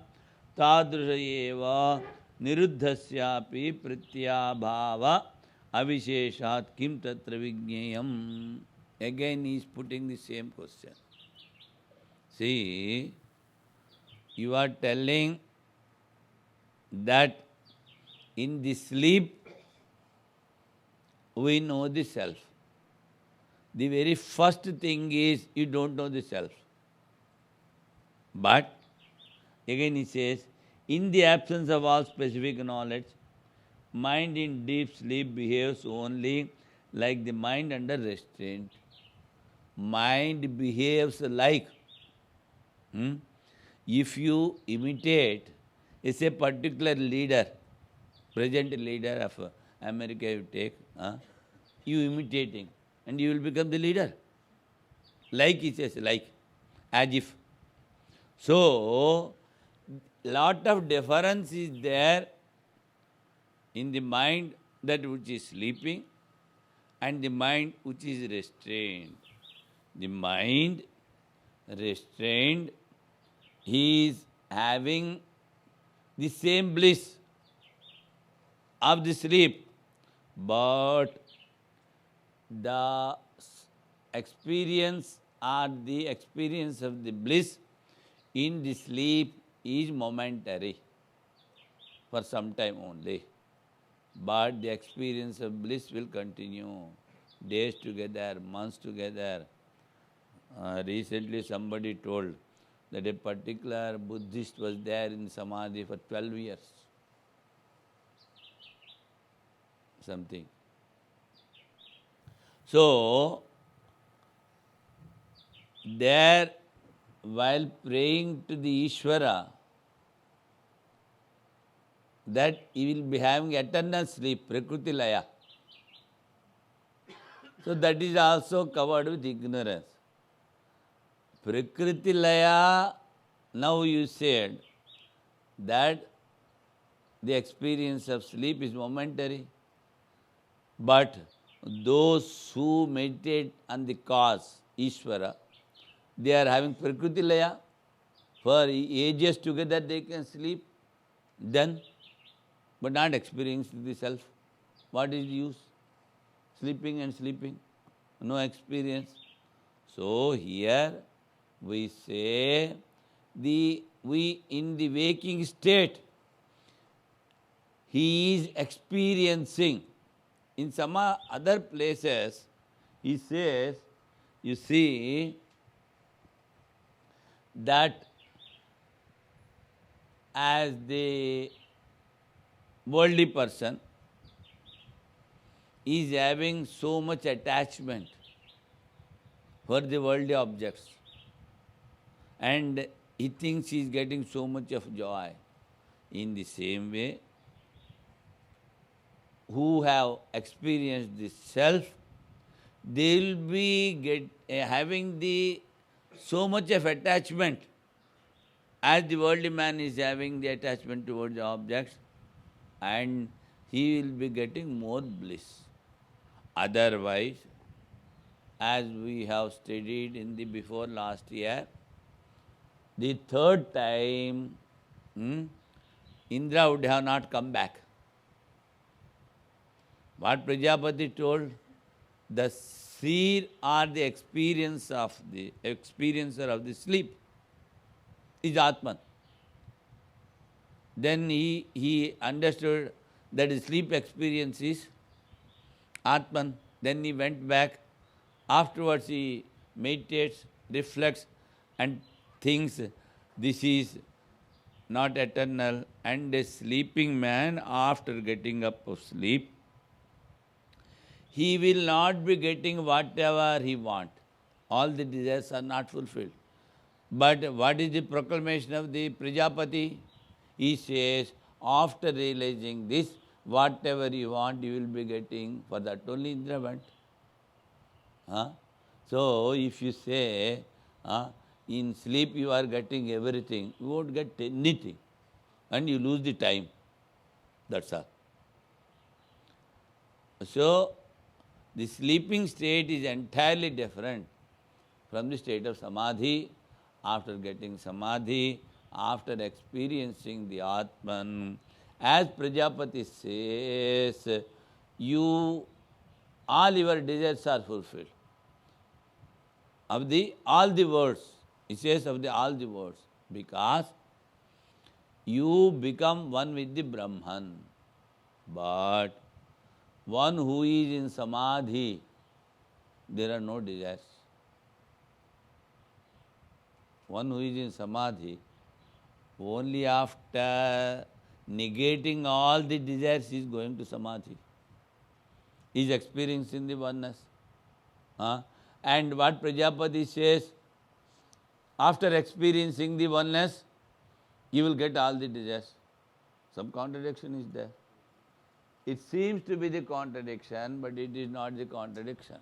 tadrisha eva niruddhasyapi pratyaya bhava avisheshat kim tatra vijneyam. Again he is putting the same question. See, you are telling that in the sleep we know the self. The very first thing is you don't know the self. But again he says, in the absence of all specific knowledge, mind in deep sleep behaves only like the mind under restraint. Mind behaves like, if you imitate, is a particular leader, present leader of America you take, you imitating, and you will become the leader. Like he says, like, as if. So, lot of difference is there in the mind that which is sleeping and the mind which is restrained. The mind restrained, he is having the same bliss of the sleep, but the experience or the experience of the bliss in the sleep is momentary for some time only. But the experience of bliss will continue days together, months together. Recently somebody told that a particular Buddhist was there in Samadhi for 12 years. Something. So, there while praying to the Ishvara, that he will be having eternal sleep, Prakriti Laya. So that is also covered with ignorance. Prakriti Laya, now you said that the experience of sleep is momentary. But those who meditate on the cause, Ishvara, they are having Prakriti Laya. For ages together they can sleep, then, but not experiencing the self. What is the use? Sleeping and sleeping, no experience. So here we say, we in the waking state, he is experiencing. In some other places, he says, you see, that as the worldly person is having so much attachment for the worldly objects, and he thinks he is getting so much of joy. In the same way, who have experienced the self, they will be having the so much of attachment as the worldly man is having the attachment towards the objects, and he will be getting more bliss. Otherwise, as we have studied in the before last year, the third time, Indra would have not come back. What Prajapati told, the seer or the experiencer of the sleep is Atman. Then he understood that his sleep experience is Atman. Then he went back. Afterwards he meditates, reflects and thinks this is not eternal. And a sleeping man, after getting up of sleep, he will not be getting whatever he wants. All the desires are not fulfilled. But what is the proclamation of the Prajapati? He says, after realizing this, whatever you want, you will be getting. For that only Indra went. So, if you say, in sleep you are getting everything, you won't get anything. And you lose the time. That's all. So, the sleeping state is entirely different from the state of Samadhi. After getting Samadhi, after experiencing the Atman, as Prajapati says, all your desires are fulfilled. Of all the words, he says of all the words, because you become one with the Brahman. But one who is in Samadhi, there are no desires. One who is in Samadhi, only after negating all the desires is going to Samadhi. He is experiencing the oneness. And what Prajapati says, after experiencing the oneness, you will get all the desires. Some contradiction is there. It seems to be the contradiction, but it is not the contradiction.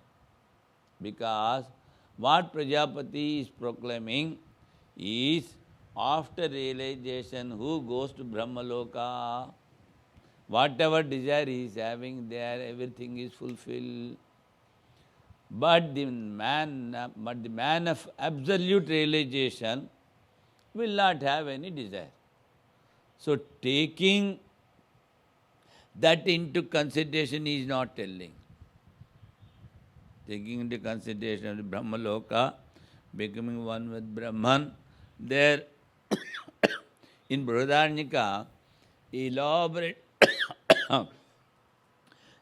Because what Prajapati is proclaiming is, after realization, who goes to Brahmaloka, whatever desire he is having there, everything is fulfilled. But the man of absolute realization will not have any desire. So taking that into consideration is not telling. Taking into consideration of the Brahmaloka, becoming one with Brahman, there in Brihadaranyaka, elaborate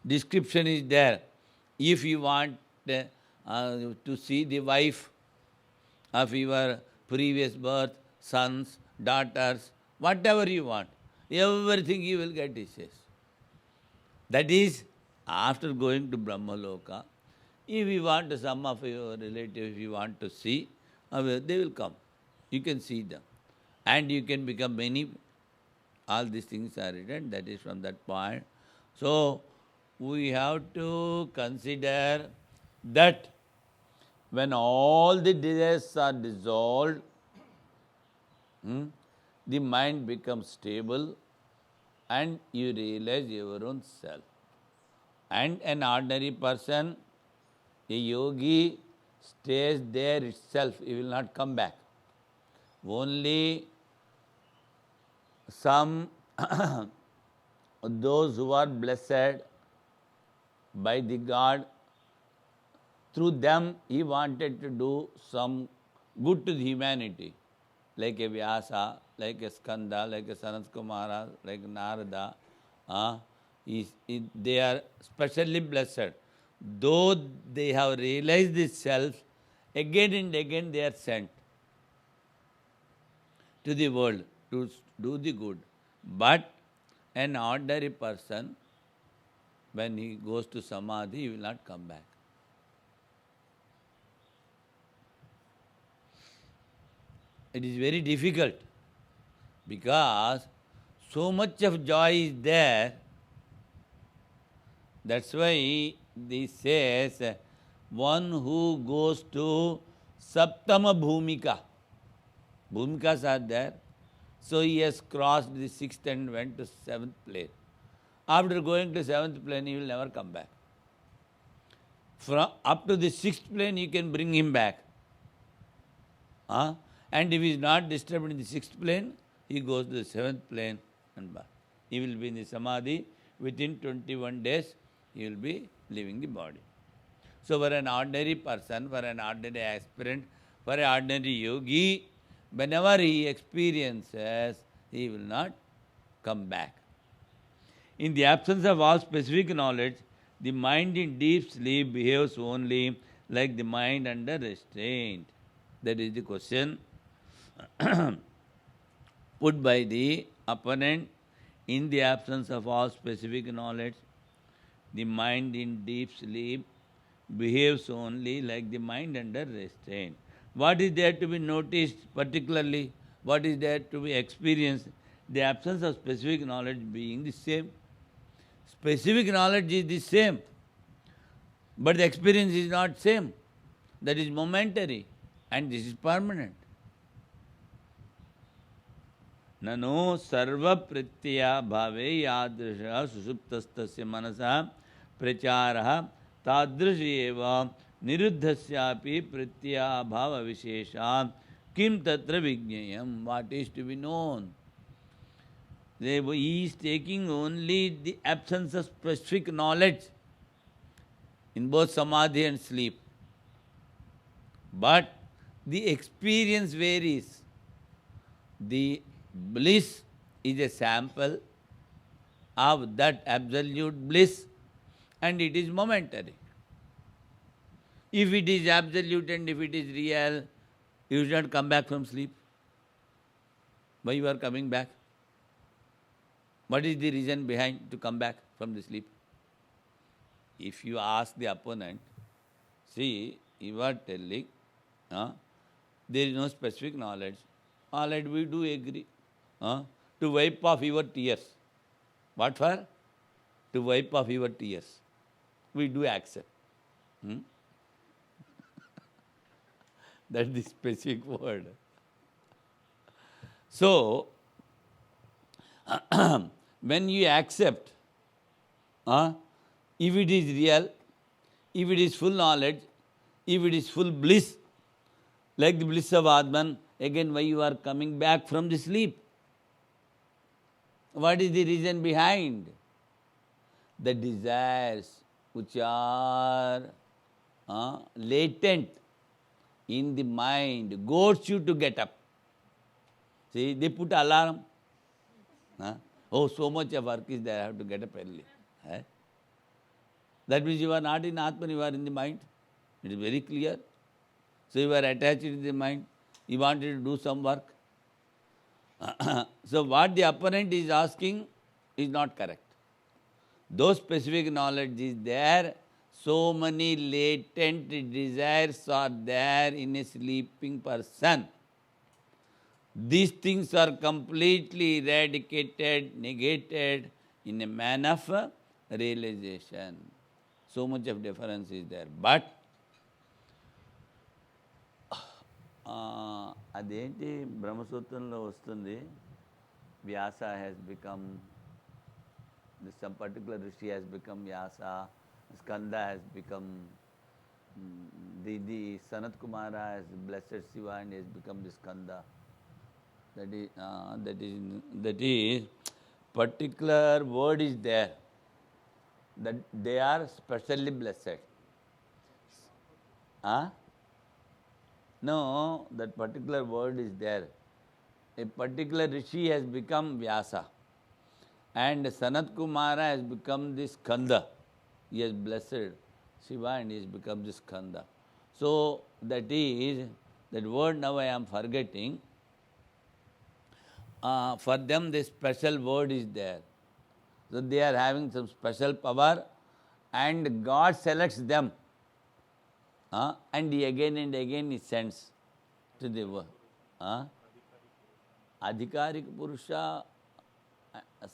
description is there. If you want to see the wife of your previous birth, sons, daughters, whatever you want, everything you will get, he says. That is, after going to Brahmaloka, if you want some of your relatives, if you want to see, they will come. You can see them. And you can become many. All these things are written. That is from that point. So, we have to consider that when all the desires are dissolved, the mind becomes stable and you realize your own self. And an ordinary person, a yogi, stays there itself, he will not come back. Only some those who are blessed by the God, through them he wanted to do some good to the humanity, like a Vyasa, like a Skanda, like a Sanat Kumara, like Narada. They are specially blessed. Though they have realized this self, again and again they are sent to the world to do the good. But an ordinary person, when he goes to Samadhi, he will not come back. It is very difficult because so much of joy is there. That's why this says, one who goes to Saptama Bhumika. Bhumikas are there. So he has crossed the 6th and went to 7th plane. After going to 7th plane, he will never come back. From up to the sixth plane, you can bring him back. And if he is not disturbed in the sixth plane, he goes to the seventh plane and back. He will be in the samadhi. Within 21 days, he will be leaving the body. So for an ordinary person, for an ordinary aspirant, for an ordinary yogi, whenever he experiences, he will not come back. In the absence of all specific knowledge, the mind in deep sleep behaves only like the mind under restraint. That is the question put by the opponent. In the absence of all specific knowledge, the mind in deep sleep behaves only like the mind under restraint. What is there to be noticed particularly? What is there to be experienced? The absence of specific knowledge being the same. Specific knowledge is the same, but the experience is not same. That is momentary, and this is permanent. Nano sarva pratyaya bhave yadrisha susuptastasya manasa pracharaha tadrishi eva niruddhasyapi pratyaya bhava vishesha kim tatra vijnayam. What is to be known? He is taking only the absence of specific knowledge in both samadhi and sleep. But the experience varies. The bliss is a sample of that absolute bliss, and it is momentary. If it is absolute and if it is real, you should not come back from sleep. Why you are coming back? What is the reason behind to come back from the sleep? If you ask the opponent, see, you are telling, there is no specific knowledge. All right, we do agree. To wipe off your tears. What for? To wipe off your tears. We do accept. That is the specific word. So, when you accept, if it is real, if it is full knowledge, if it is full bliss, like the bliss of Atman, again why you are coming back from the sleep? What is the reason behind? The desires which are latent in the mind goads you to get up. See, they put alarm. Oh, so much of work is there, I have to get up early. That means you are not in Atman, you are in the mind. It is very clear. So you are attached to the mind. You wanted to do some work. So what the opponent is asking is not correct. Though specific knowledge is there, so many latent desires are there in a sleeping person. These things are completely eradicated, negated in a man of realization. So much of difference is there. But అదేంటి బ్రహ్మసూత్రంలో వస్తుంది, వ్యాస has become, some particular rishi has become Vyasa, Skanda has become, the Sanat Kumara has blessed Shiva and has become the Skanda. That is particular word is there, that they are specially blessed. No, that particular word is there. A particular rishi has become Vyasa, and Sanat Kumara has become this Skanda. He has blessed Shiva and he has become this Skanda. So that is, that word now I am forgetting. For them the special word is there. So they are having some special power, and God selects them. And again and again he sends to the world. Adhikarik Purusha,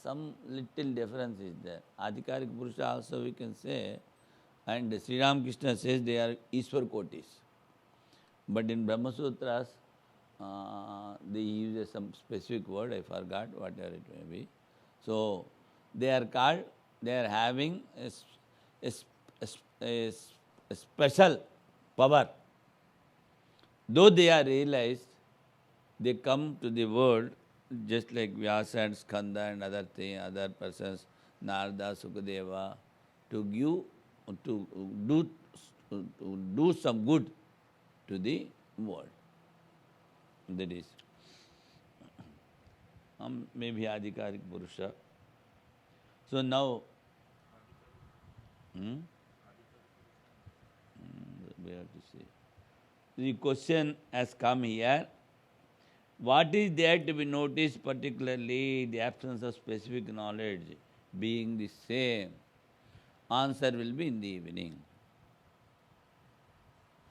some little difference is there. Adhikarik Purusha also we can say, and Sri Ramakrishna says they are Ishwar Kotis. But in Brahma Sutras, they use some specific word, I forgot whatever it may be. So they are called, they are having a a special power. Though they are realized, they come to the world just like Vyasa and Skanda and other persons, Narada, Sukadeva, to give, to do some good to the world. That is, maybe Adhikarik Purusha. So now, we have to see. The question has come here. What is there to be noticed, particularly the absence of specific knowledge being the same? Answer will be in the evening.